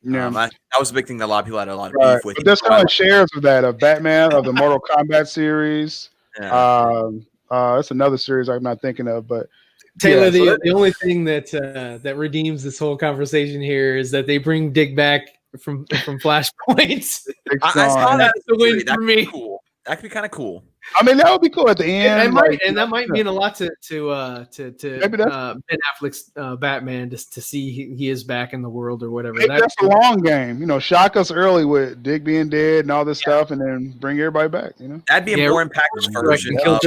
Yeah, that was a big thing that a lot of people had a lot of beef with. But there's kind of shares of that, of Batman, of the Mortal Kombat series. Yeah. That's another series I'm not thinking of, but Taylor, the only thing that redeems this whole conversation here is that they bring Dick back from Flashpoint. I saw that. That's the win for me. Cool. That could be kind of cool. I mean, that would be cool at the end. That might mean a lot to Ben Affleck's Batman, just to see he is back in the world or whatever. That's a long game. Shock us early with Dick being dead and all this stuff, and then bring everybody back. That'd be a more impactful version of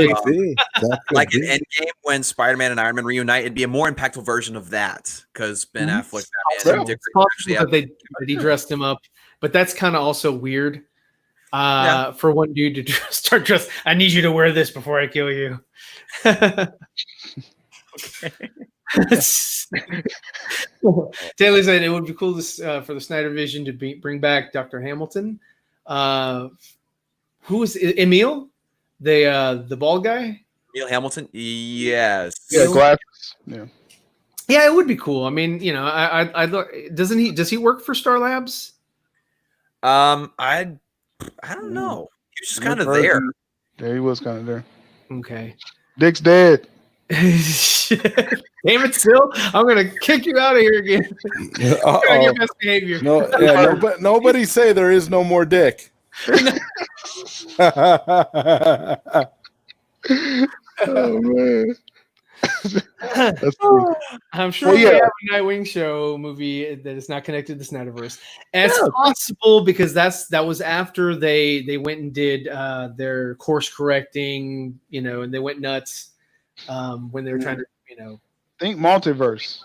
like in Endgame when Spider-Man and Iron Man reunite. It'd be a more impactful version of that because Ben Affleck Batman and Dick that he dressed him up, but that's kind of also weird. For one dude to start dressing, I need you to wear this before I kill you. Okay. Taylor said it would be cool for the Snyder Vision to bring back Dr. Hamilton. Who is Emil? The bald guy? Emil Hamilton? Yes. Yeah, glasses. Yeah. Yeah, it would be cool. I mean, does he work for Star Labs? I don't know. He was just kind of there. Yeah, he was kind of there. Okay. Dick's dead. Damn it, Syl. I'm going to kick you out of here again. Your best behavior. Nobody say there is no more Dick. Oh, man. That's true. I'm sure Well, we yeah. have a Nightwing show movie that is not connected to Snyderverse. And it's possible because that was after they went and did their course correcting, and they went nuts when they were trying to, Think multiverse.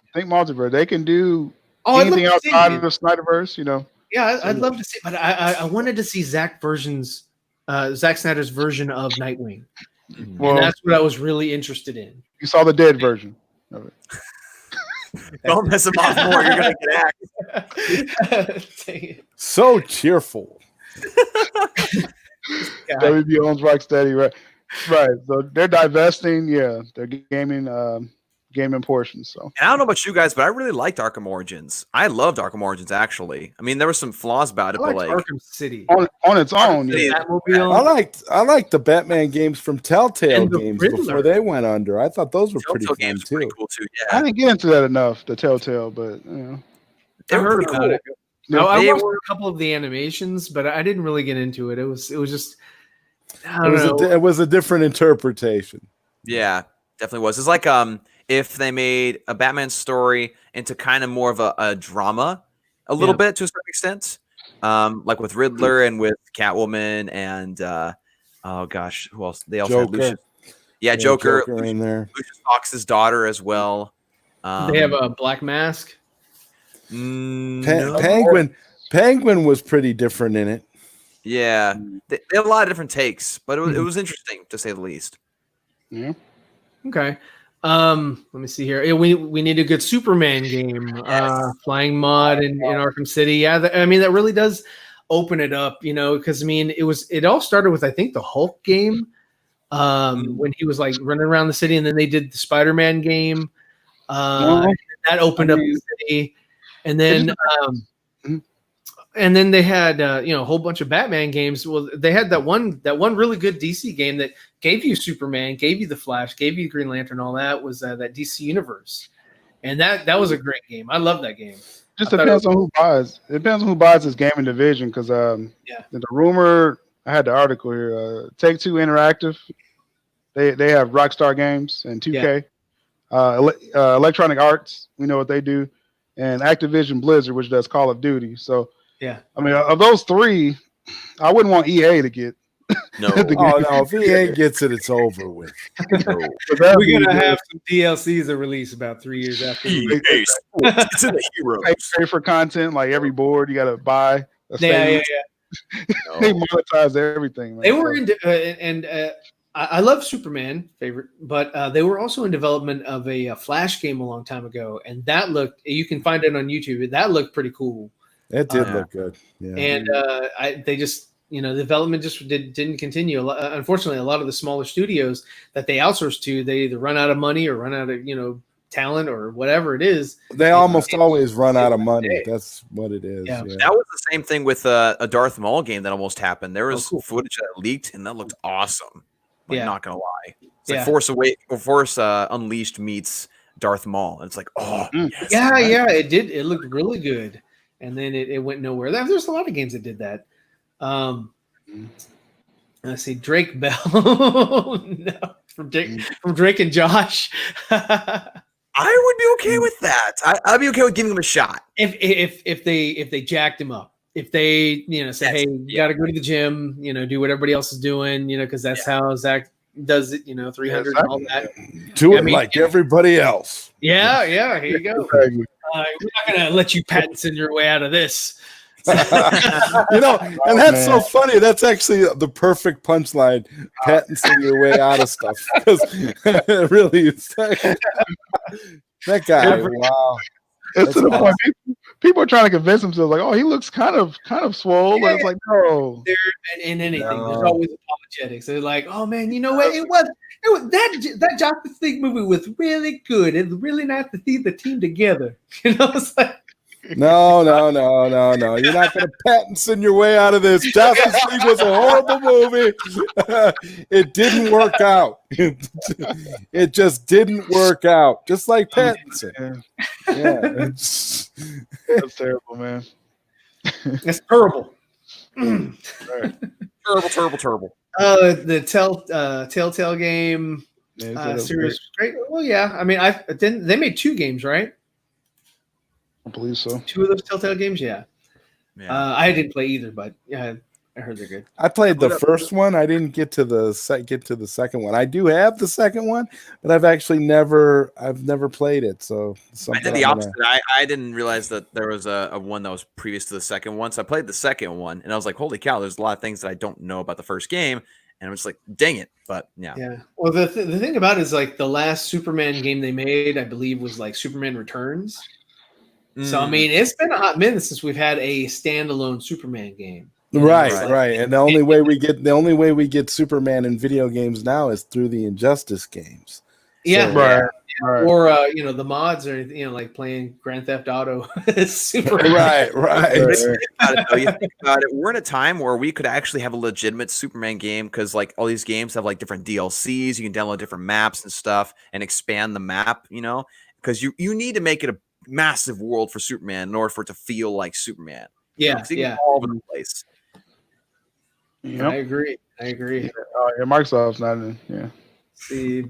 They can do I'd love anything to see outside it. of the Snyderverse, Yeah, I'd love to see, but I wanted to see Zack Snyder's version of Nightwing, Well, and that's what I was really interested in. you saw the dead version of it. Don't mess him off more. You're gonna get axed. Dang it. So cheerful. WB owns Rocksteady, right? Right. So they're divesting. Yeah, they're gaming portions. So And I don't know about you guys, but I really liked Arkham Origins. I loved Arkham Origins, actually. I mean, there were some flaws about it, I but liked like Arkham City. on its own, City yeah. Batmobile. I liked the Batman games from Telltale And the games Riddler. before they went under. I thought those were pretty Telltale fun games too. were pretty cool too. I Yeah, didn't get into that enough, the Telltale, but they I were heard pretty about cool. it. No, I They watched were- a couple of the animations, but I didn't really get into it. It was just I don't know. It was a different interpretation. Yeah, definitely was. It's like if they made a Batman story into kind of more of a drama, a little bit to a certain extent, like with Riddler and with Catwoman and oh gosh, who else? They also had Joker. Lucius. Yeah, Joker in there. Lucius Fox's daughter as well. They have a Black Mask. No. Penguin was pretty different in it. Yeah, they had a lot of different takes, but it was interesting to say the least. yeah. Okay. Let me see here. Yeah, we need a good Superman game. Yes. Flying Mod in Arkham City. Yeah, that really does open it up, because it all started with I think the Hulk game. When he was like running around the city, and then they did the Spider-Man game. That opened up the city, and then they had a whole bunch of Batman games. Well, they had that one really good DC game that gave you Superman, gave you the Flash, gave you Green Lantern. All that was that DC Universe, and that was a great game. I love that game. Just depends on who buys. It depends on who buys this gaming division because the rumor. I had the article here. Take-Two Interactive. They have Rockstar Games and 2K. Electronic Arts. We know what they do, and Activision Blizzard, which does Call of Duty. So yeah, I mean, of those three, I wouldn't want EA to get. No, If EA gets it, it's over with. we're gonna have some DLCs that release about 3 years after. It's in the heroes. Pay for content like every board you got to buy. Yeah. They monetize everything. Man. They were I love Superman favorite, but they were also in development of a Flash game a long time ago, and that looked. You can find it on YouTube. That looked pretty cool. It did look good. Yeah. And they just development just didn't continue. Unfortunately, a lot of the smaller studios that they outsource to, they either run out of money or run out of talent or whatever it is. They almost always run out of money. That's what it is. Yeah. Yeah. That was the same thing with a Darth Maul game that almost happened. There was footage that leaked, and that looked awesome. Not gonna lie, it's like Force Unleashed meets Darth Maul, and it's like, yes, it did. It looked really good, and then it went nowhere. There's a lot of games that did that. Let's see, Drake Bell, no, from Drake and Josh. I would be okay with that. I'd be okay with giving him a shot. If they jacked him up, if they say, hey, you got to go to the gym, do what everybody else is doing, because that's how Zach does it, 300 and all that. Do it like everybody else. Yeah, here you go. We're not gonna let you Pattinson your way out of this. And that's so funny. That's actually the perfect punchline. Pattinson your way out of stuff because it really is. That guy. Wow. It's to the point. People are trying to convince themselves, like, oh, he looks kind of swole. Yeah. It's like, no. In anything, there's always apologetics. They're like, oh man, you know what? It was that Justice League movie was really good. It's really nice to see the team together. It's like. No. You're not going to Pattinson your way out of this. Justice League was a horrible movie. It didn't work out. It just didn't work out. Just like Pattinson. Yeah. That's terrible, man. It's terrible. Terrible. The Telltale game. series was great. Well, yeah. I mean, they made 2 games, right? I believe so. 2 of those Telltale games, yeah. I didn't play either, but yeah, I heard they're good. I played the first one. I didn't get to the second one. I do have the second one, but I've never played it. So I did the opposite. I didn't realize that there was a one that was previous to the second one. So I played the second one, and I was like, "Holy cow!" There's a lot of things that I don't know about the first game, and I was like, "Dang it!" But yeah. Yeah. Well, the thing about it is like the last Superman game they made, I believe, was like Superman Returns. So I mean, it's been a hot minute since we've had a standalone Superman game. Right. And the only way we get Superman in video games now is through the Injustice games. Yeah. So, Right. Or the mods or like playing Grand Theft Auto Superman. Right. You think about it, we're in a time where we could actually have a legitimate Superman game because like all these games have like different DLCs. You can download different maps and stuff and expand the map, because you need to make it a massive world for Superman in order for it to feel like Superman. Yeah. All over the place. Yep. I agree. Yeah, Microsoft's not in. Yeah. See,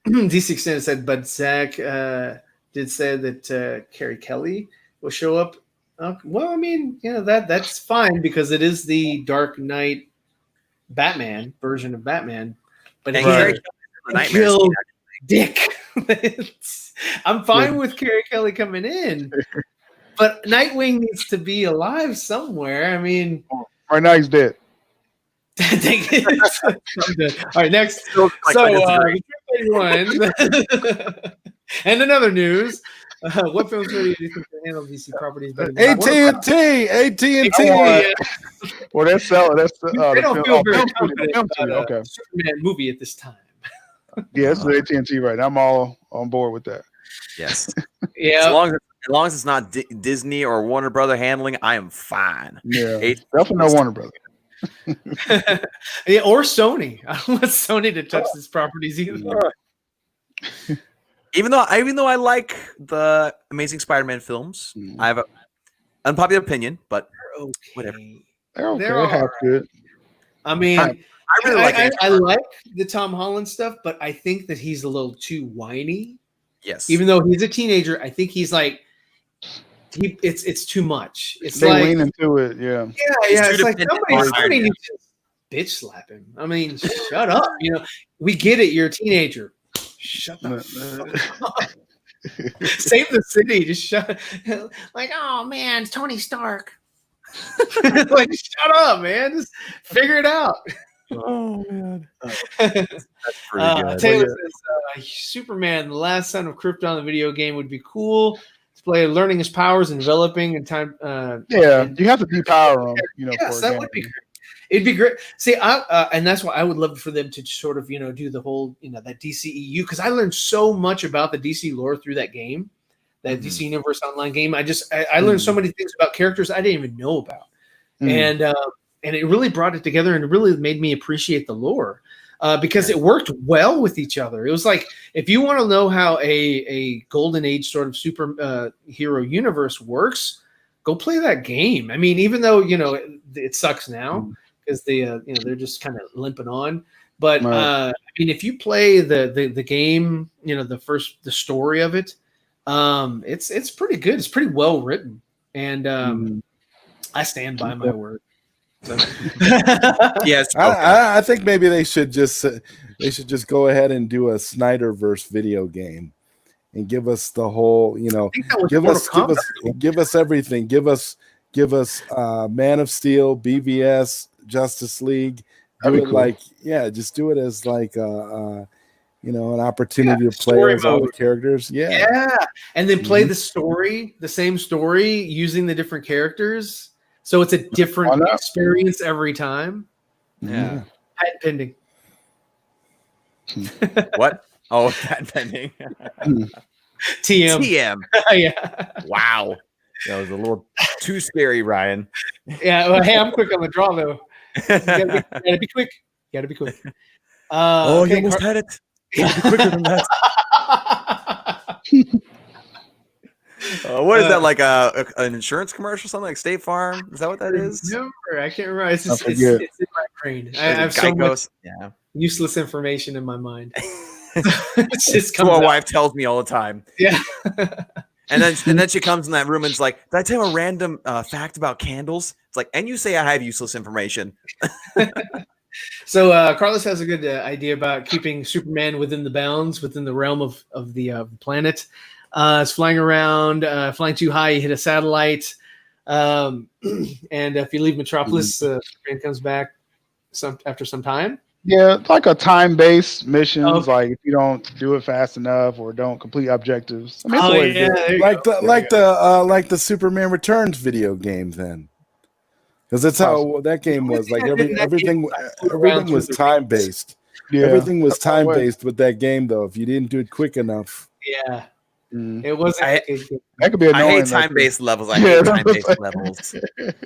DC Extended said, but Zach did say that Carrie Kelly will show up. Well, I mean, that's fine because it is the Dark Knight Batman version of Batman, but he killed Dick. I'm fine with Carrie Kelly coming in, but Nightwing needs to be alive somewhere. I mean, right now he's dead. All right, next. And another news. What film studio do you think can handle DC properties better than AT&T. Well, that's selling. That's they don't feel very confident film about okay. Superman movie at this time. Yeah, it's the AT&T right now. I'm all on board with that. Yes. Yeah. As long as it's not Disney or Warner Brother handling, I am fine. Yeah, definitely no Warner Brother. Yeah, or Sony. I don't want Sony to touch these properties either. Even though I like the Amazing Spider-Man films, I have an unpopular opinion, but whatever. They're okay. They're half good. I mean, I really like I like the Tom Holland stuff, but I think that he's a little too whiny. Yes. Even though he's a teenager, I think he's like it's too much. It's they like lean into it, yeah. Yeah. It's like somebody needs to bitch slap him. I mean, shut up. We get it. You're a teenager. Shut the fuck up. Save the city. Just shut. Like, oh man, it's Tony Stark. Like, shut up, man. Just figure it out. Oh man. That's pretty good. Taylor says Superman, the last son of Krypton, the video game would be cool. Play learning his powers and developing in time. You have to depower him. Yes, that would be great. It'd be great. See, and that's why I would love for them to sort of, do the whole, that DCEU, because I learned so much about the DC lore through that game, that DC Universe Online game. I learned so many things about characters I didn't even know about, and it really brought it together and it really made me appreciate the lore. Because it worked well with each other. It was like, if you want to know how a golden age sort of super hero universe works, go play that game. I mean, even though, it sucks now because they're just kind of limping on. But I mean, if you play the game, the story of it, it's pretty good. It's pretty well written. And I stand by my word. So. Yes, I think maybe they should just go ahead and do a Snyderverse video game and give us the whole, give us everything. Give us Man of Steel, BVS, Justice League. Do it cool. Just do it as like an opportunity to play as all the characters. Yeah. And then play the same story using the different characters. So it's a different experience every time. Yeah. Patent pending. What? Oh, patent pending. TM. Yeah. Wow. That was a little too scary, Ryan. Yeah. Well, hey, I'm quick on the draw, though. You gotta be quick. You almost had it. You gotta be quicker than that. What is that, like an insurance commercial, something like State Farm? Is that what that is? I can't remember. It's in my brain. I have so much Yeah. useless information in my mind. It just That's comes what my out. wife tells me all the time. Yeah. And then she comes in that room and it's like, did I tell you a random fact about candles? It's like, and you say I have useless information. So Carlos has a good idea about keeping Superman within the bounds, within the realm of the planet. It's flying around, flying too high, you hit a satellite. And if you leave Metropolis, Superman comes back after some time. Yeah, it's like a time-based missions. Okay. Like if you don't do it fast enough or don't complete objectives. I mean, it's Oh always yeah, good. there you Like go. like the Superman Returns video game then. Because that's how that game was. Like everything was time based. Yeah, Everything was that's how it time was. based with that game though. If you didn't do it quick enough. Yeah, Mm. it wasn't. That could be annoying. I hate though, too. time-based levels. I Yeah, hate that's time-based like- levels.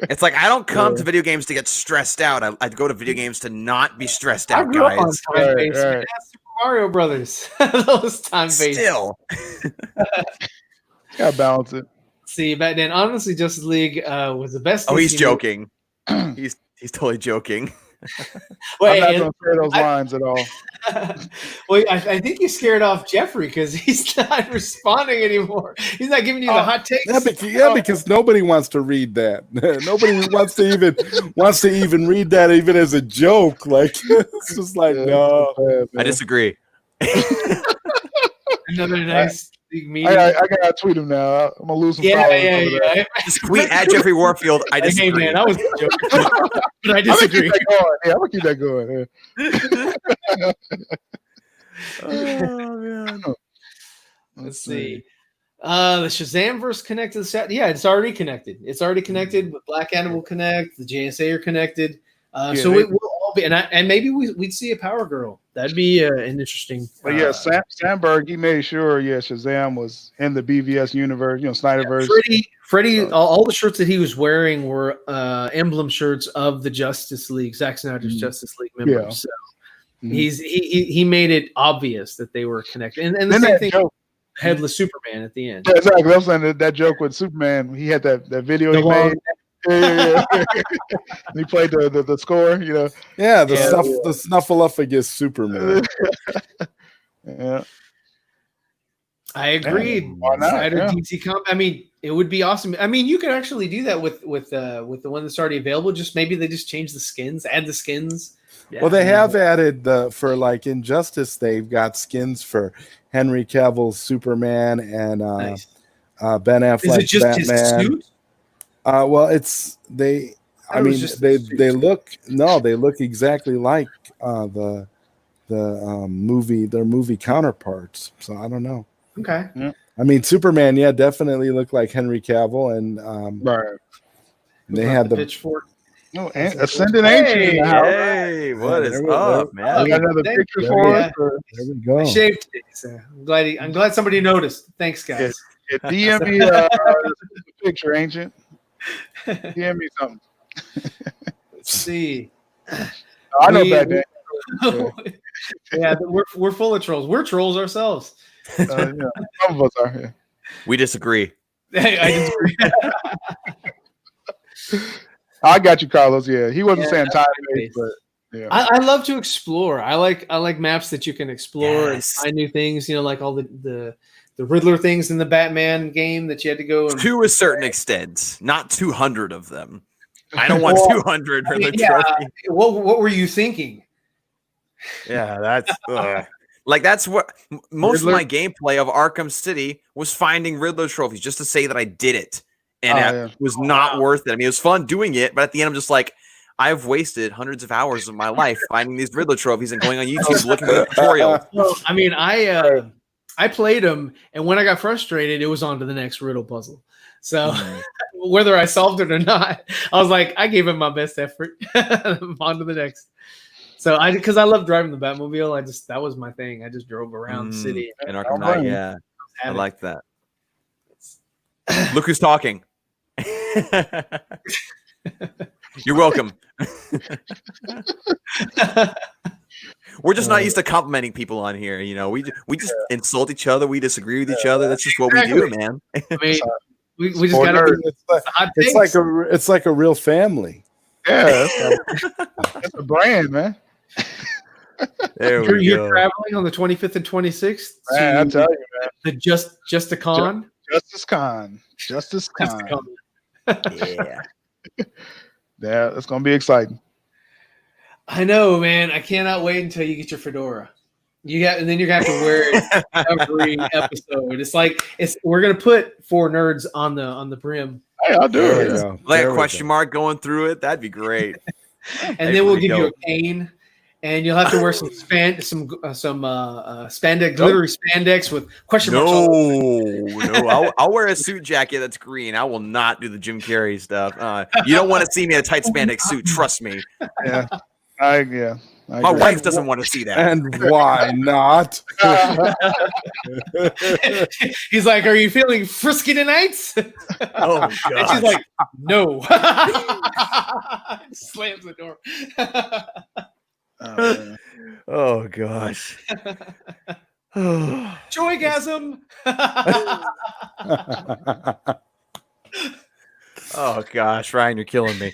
It's like I don't come to video games to get stressed out. I'd go to video games to not be stressed I out, grew up on guys. time-based. Right, Man. right. That's Super Mario Brothers. Those time-based. Still, Gotta balance it. See, back then, honestly, Justice League was the best. oh, he's DC joking. He's totally joking. Wait, I'm not gonna say those lines at all. well, I think you scared off Jeffrey because he's not responding anymore. He's not giving you the hot takes. Because nobody wants to read that. Nobody wants to even read that even as a joke. Like it's just like no. I disagree. Another nice big meeting. I gotta tweet him now. I'm gonna lose some followers over that. Yeah. Just tweet at Jeffrey Warfield. I Hey disagree. man, I was joking, but I I'm gonna keep disagree. that going. Yeah, I'm gonna keep that going. Oh, man. Let's see. The Shazamverse connected. Yeah, it's already connected. It's already connected. But Black Adam will connect. The JSA are connected. So they- it will all be, and maybe we'd see a Power Girl. That'd be an interesting. But yeah, Sandberg, he made sure, Shazam was in the BVS universe, Snyderverse. Freddie, all the shirts that he was wearing were emblem shirts of the Justice League, Zack Snyder's Justice League members. Yeah. So Mhm. he made it obvious that they were connected, and the Then same that thing, joke, Headless Superman at the end. yeah, exactly. I was saying that joke with Superman. He had that video The he long- made. Yeah. And he played the score. Yeah, the Yeah. Snuffleupagus Superman. Yeah. I agreed. Why not? Snyder Yeah. DC Comp. I mean, it would be awesome. I mean, you could actually do that with the one that's already available. Just maybe they just change the skins, add the skins. Yeah. Well, they have added for like Injustice. They've got skins for Henry Cavill's Superman and Nice. Ben Is Affleck's it just his Batman. suit? Well, it's they. I thought it was mean, just they the suit. they look exactly like the movie counterparts. So I don't know. Okay. I mean, Superman, yeah, definitely looked like Henry Cavill, and Right. they had the pitchfork. No, Ascendant Ancient in the house. Hey, what is there up, We man? got another Thank picture you. for Yeah. us. Or- there we go. I shaved it. So I'm glad somebody noticed. Thanks, guys. Yeah, DM me the picture, Ancient. DM me something. Let's see. I know We- back then. Yeah, we're full of trolls. We're trolls ourselves. Some of us are. Yeah. We disagree. I disagree. I got you, Carlos. Yeah, he wasn't Yeah, saying time based. based, but yeah. I love to explore. I like maps that you can explore and Yes. find new things. Like all the Riddler things in the Batman game that you had to go and To a certain extent, not 200 of them. I don't want Well, 200 for the yeah. trophy. What were you thinking? Yeah, that's like that's what most Riddler? of my gameplay of Arkham City was finding Riddler trophies just to say that I did it, and Oh, it yeah. was not worth it. I mean, it was fun doing it, but at the end, I'm just like, I've wasted hundreds of hours of my life finding these Riddler trophies and going on YouTube looking for the tutorial. Well, I mean, I played them, and when I got frustrated, it was on to the next riddle puzzle. So whether I solved it or not, I was like, I gave it my best effort. On to the next. So because I love driving the Batmobile, that was my thing. I just drove around the city. And Don't Arkham blame Knight, you. yeah, I Had it. like that. Look who's talking. You're welcome. We're just not used to complimenting people on here. We just insult each other. We disagree with each other. That's just what we do, man. I mean, we just Four got to nerds. be hot It's like a real family. Yeah, that's a brand, man. There we You're go. traveling on the 25th and 26th Man, I to tell you, man. the Just a Con. Justice Con. Justice Just a Con. Con. Yeah. Yeah, it's gonna be exciting. I know, man. I cannot wait until you get your fedora. And then you're gonna have to wear it every episode. It's like we're gonna put 4Nerds on the brim, Hey, I'll do There we it. go. Like There a we question go. mark going through it. That'd be great. and That'd then we'll pretty give you a dope. cane, and you'll have to wear some spandex, glittery spandex with question marks. all over. No. I'll wear a suit jacket that's green. I will not do the Jim Carrey stuff. You don't want to see me in a tight spandex suit. Trust me. Yeah. I agree. My wife doesn't want to see that. And why not? He's like, "Are you feeling frisky tonight?" Oh, And God. she's like, "No." Slams the door. Oh, gosh. Joygasm. Oh, gosh. Ryan, you're killing me.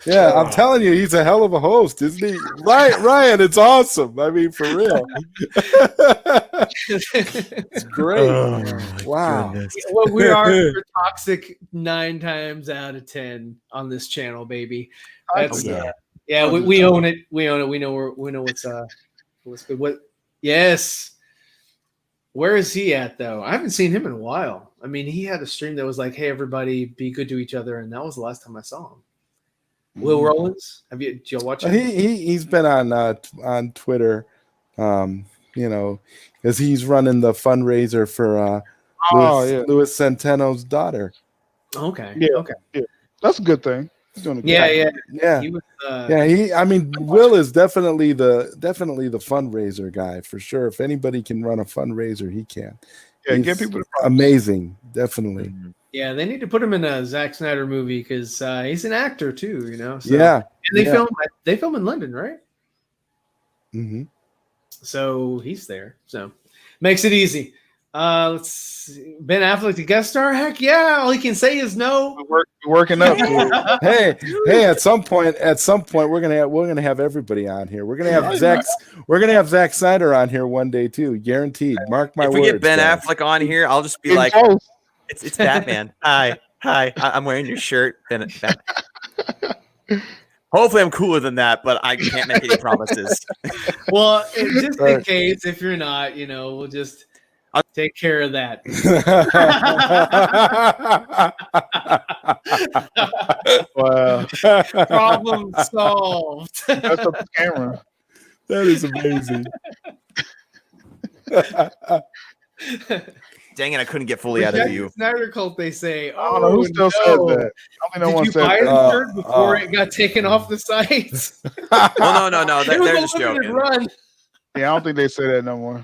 Yeah, I'm telling you, he's a hell of a host, isn't he? Right, Ryan, it's awesome. I mean, for real. It's great. Oh, my Wow. goodness. Well, we're toxic 9 times out of 10 on this channel, baby. That's Yeah. we own it. We own it. We know what's good. What? Yes. Where is he at though? I haven't seen him in a while. I mean, he had a stream that was like, "Hey, everybody, be good to each other," and that was the last time I saw him. Will Rollins, did you watch him? He's been on Twitter, because he's running the fundraiser for Louis Centeno's daughter. Okay. Yeah. Okay. That's a good thing. He's doing a good Yeah. Yeah. He was, Will is definitely the fundraiser guy for sure. If anybody can run a fundraiser, he can. Yeah, He's get people to amazing, definitely. yeah, they need to put him in a Zack Snyder movie because he's an actor too, So. Yeah. And they film in London, right? Mm-hmm. So he's there. So makes it easy. Let's see. Ben Affleck to guest star? Heck yeah! All he can say is no. We're working up to it. Hey! At some point, we're gonna have everybody on here. We're gonna have Zack Snyder on here one day too, guaranteed. Mark my If words. we get Ben guys. Affleck on here, I'll just be like, it's Batman. Hi. I'm wearing your shirt. Ben. Hopefully I'm cooler than that, but I can't make any promises. Well, just in case, if you're not, we'll just take care of that. Wow. Problem solved. That's up the camera. That is amazing. Dang it, I couldn't get fully out of you. Snyder Cult, they say. I don't know who still said that. I don't think no Did one you said buy that. the shirt before it got taken off the site? Well, no. It They're was just a limited joking. run. Yeah, I don't think they say that no more.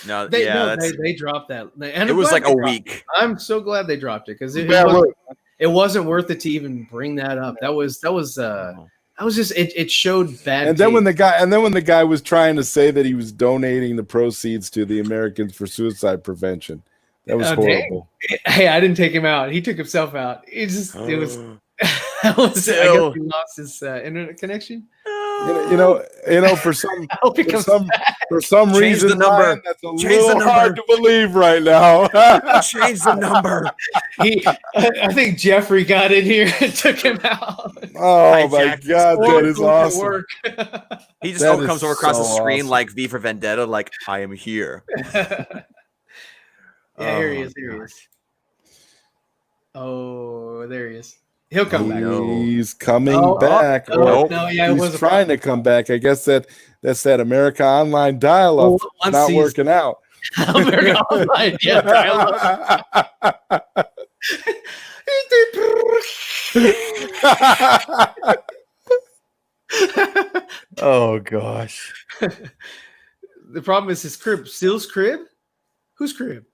No, They yeah, dropped that. And it I'm was glad like a they dropped week. it. I'm so glad they dropped it because Bad look. it wasn't worth it to even bring that up. That was just it showed bad. And then when the guy was trying to say that he was donating the proceeds to the Americans for Suicide Prevention, that was horrible. Hey, I didn't take him out. He took himself out. It was. I guess he lost his internet connection. For some Change reason, the number. Ryan, that's a Change little the number. hard to believe right now. Change the number. I think Jeffrey got in here and took him out. Oh my God, that is awesome. Work. He just That comes is over across the so screen awesome. like V for Vendetta, like I am here. Yeah, here he is. Here he is. Oh, there he is. He'll come back. He's coming back. No, yeah, it He's was trying to come back. I guess that's that America Online dial-up not working out. America Online, yeah, dial-up. Oh gosh. The problem is his crib. Syl's crib? Whose crib?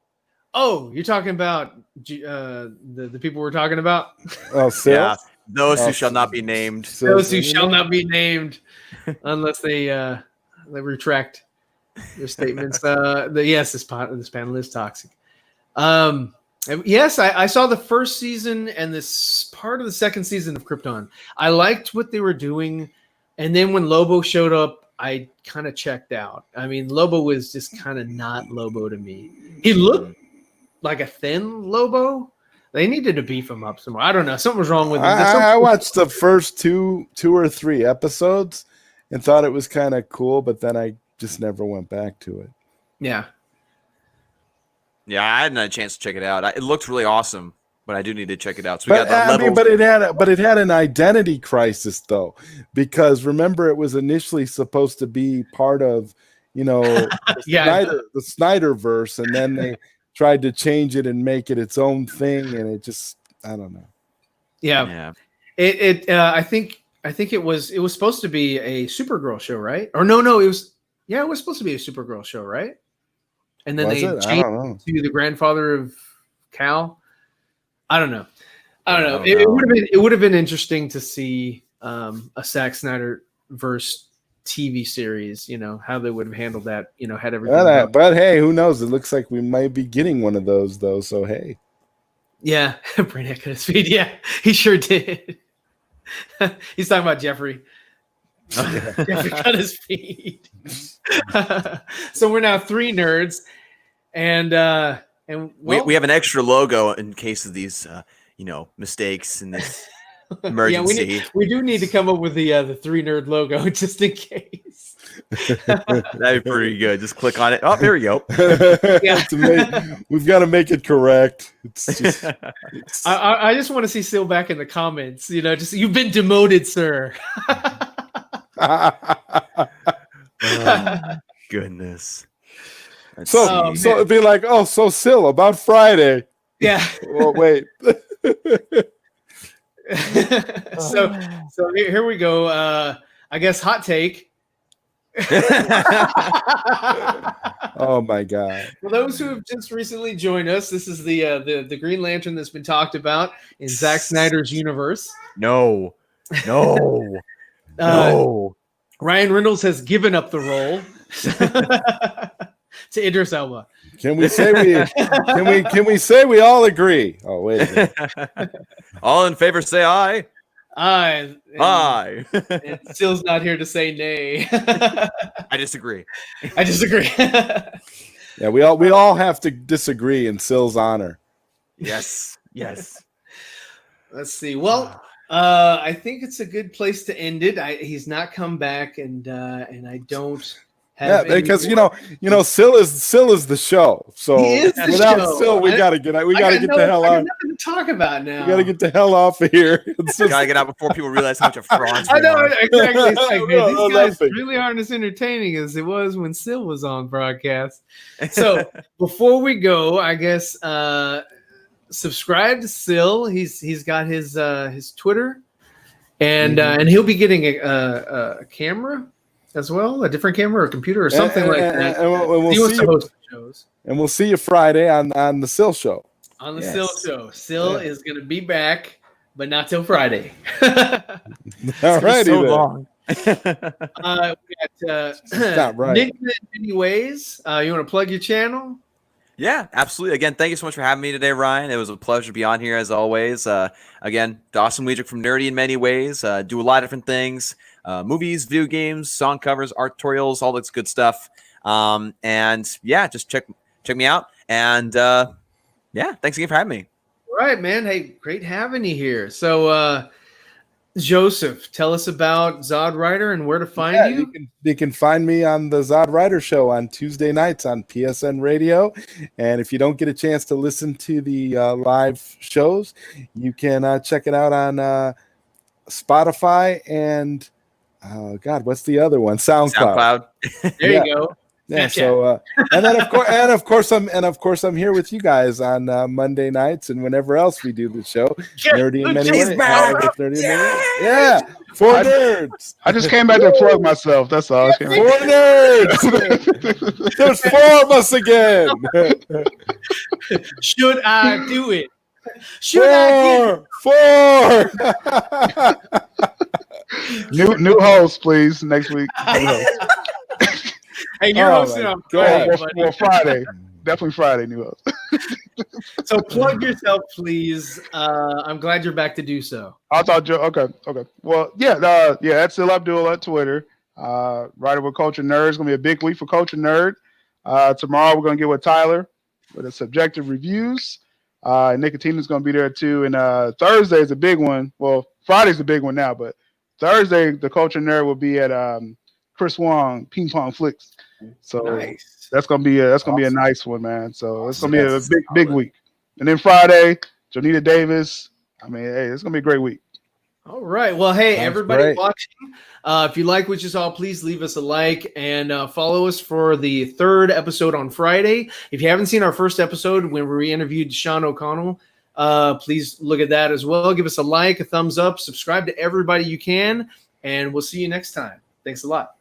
Oh, you're talking about the people we're talking about? Oh, Syl? Yeah. Those who shall not be named. Those who shall not be named unless they retract their statements. This panel is toxic. Yes, I saw the first season and this part of the second season of Krypton. I liked what they were doing, and then when Lobo showed up, I kind of checked out. I mean, Lobo was just kind of not Lobo to me. He looked like a thin Lobo. They needed to beef him up some more. I don't know. Something was wrong with him. I watched the first two or three episodes and thought it was kind of cool, but then I just never went back to it. Yeah. Yeah, I hadn't had a chance to check it out. It looked really awesome, but I do need to check it out. So we But, got the levels. but it had an identity crisis though, because remember it was initially supposed to be part of, the Snyderverse, and then they tried to change it and make it its own thing, and it just, I don't know. Yeah. I think it was supposed to be a Supergirl show, right? Or no, it was supposed to be a Supergirl show, right? And then they changed it to the grandfather of Cal. I don't know. It would have been interesting to see a Zack Snyder verse TV series, how they would have handled that, had everything. But hey, who knows? It looks like we might be getting one of those though. So hey. Yeah, Brainiac cut his feet. Yeah, he sure did. He's talking about Jeffrey. Jeffrey cut his feet. So we're now 3 nerds, and we have an extra logo in case of these mistakes in this emergency. Yeah, we do need to come up with the 3 nerd logo just in case. That'd be pretty good. Just click on it. Oh, there we go. We've got to make it correct. I just want to see Syl back in the comments. Just you've been demoted, sir. Oh, goodness. So it'd be like, so Syl, about Friday. Yeah. Well, wait. So here we go. I guess hot take. Oh my God. For those who have just recently joined us, this is the Green Lantern that's been talked about in Zack Snyder's universe. No. Ryan Reynolds has given up the role to Idris Elba. Can we say we all agree? Oh, wait a minute. All in favor say aye. Aye. Aye. And Syl's not here to say nay. I disagree. Yeah, we all have to disagree in Syl's honor. Yes. Let's see. Well, I think it's a good place to end it. He's not come back, and I don't have. Yeah, because Syl is the show. So without Syl, we gotta get the hell out. Nothing to talk about now. We gotta get the hell off of here. Gotta get out before people realize how much of frauds. I know exactly. It's like, man, these guys really aren't as entertaining as it was when Syl was on broadcast. So before we go, I guess subscribe to Syl. He's got his Twitter, and he'll be getting a camera as well, a different camera or a computer or something like that. And we'll see you Friday on the Syl show. On the Syl show. Syl is going to be back, but not till Friday. All righty. So long. We got Nick in many ways. You want to plug your channel? Yeah, absolutely. Again, thank you so much for having me today, Ryan. It was a pleasure to be on here as always. Again, Dawson Weidrich from Nerdy in Many Ways. Do a lot of different things. Movies, video games, song covers, art tutorials, all this good stuff. And yeah, just check me out. And thanks again for having me. All right, man. Hey, great having you here. So Joseph, tell us about ZodWriter and where to find you. You can find me on the ZodWriter show on Tuesday nights on PSN Radio. And if you don't get a chance to listen to the live shows, you can check it out on Spotify and what's the other one? SoundCloud. There you go. Yeah. So, and then of course, I'm here with you guys on Monday nights and whenever else we do the show. Nerdy in Many Ways. Yeah. 4Nerds. I just came back to plug myself. That's all. 4Nerds. There's 4 of us again. Should I do it? Four. New host, please. Next week. Hey, you're hosting on Friday. Well, Friday. Definitely Friday, new host. So plug yourself, please. I'm glad you're back to do so. I'll talk to you. Okay. Well, that's Syl Abdul on Twitter. Writer with Culture Nerd. It's going to be a big week for Culture Nerd. Tomorrow we're going to get with Tyler with the subjective reviews. Nicotina's going to be there too. And Thursday is a big one. Well, Friday's the big one now, but Thursday the Culture Nerd will be at Chris Wong Ping Pong Flicks. So Nice. that's gonna be a nice one, man. So it's gonna be a big week. And then Friday, Jonita Davis. I mean, hey, it's gonna be a great week. All right. Well, hey, Sounds everybody great. watching, if you like what you saw, please leave us a like and follow us for the 3rd episode on Friday. If you haven't seen our first episode when we interviewed Sean O'Connell, please look at that as well. Give us a like, a thumbs up, subscribe to everybody you can, and we'll see you next time. Thanks a lot.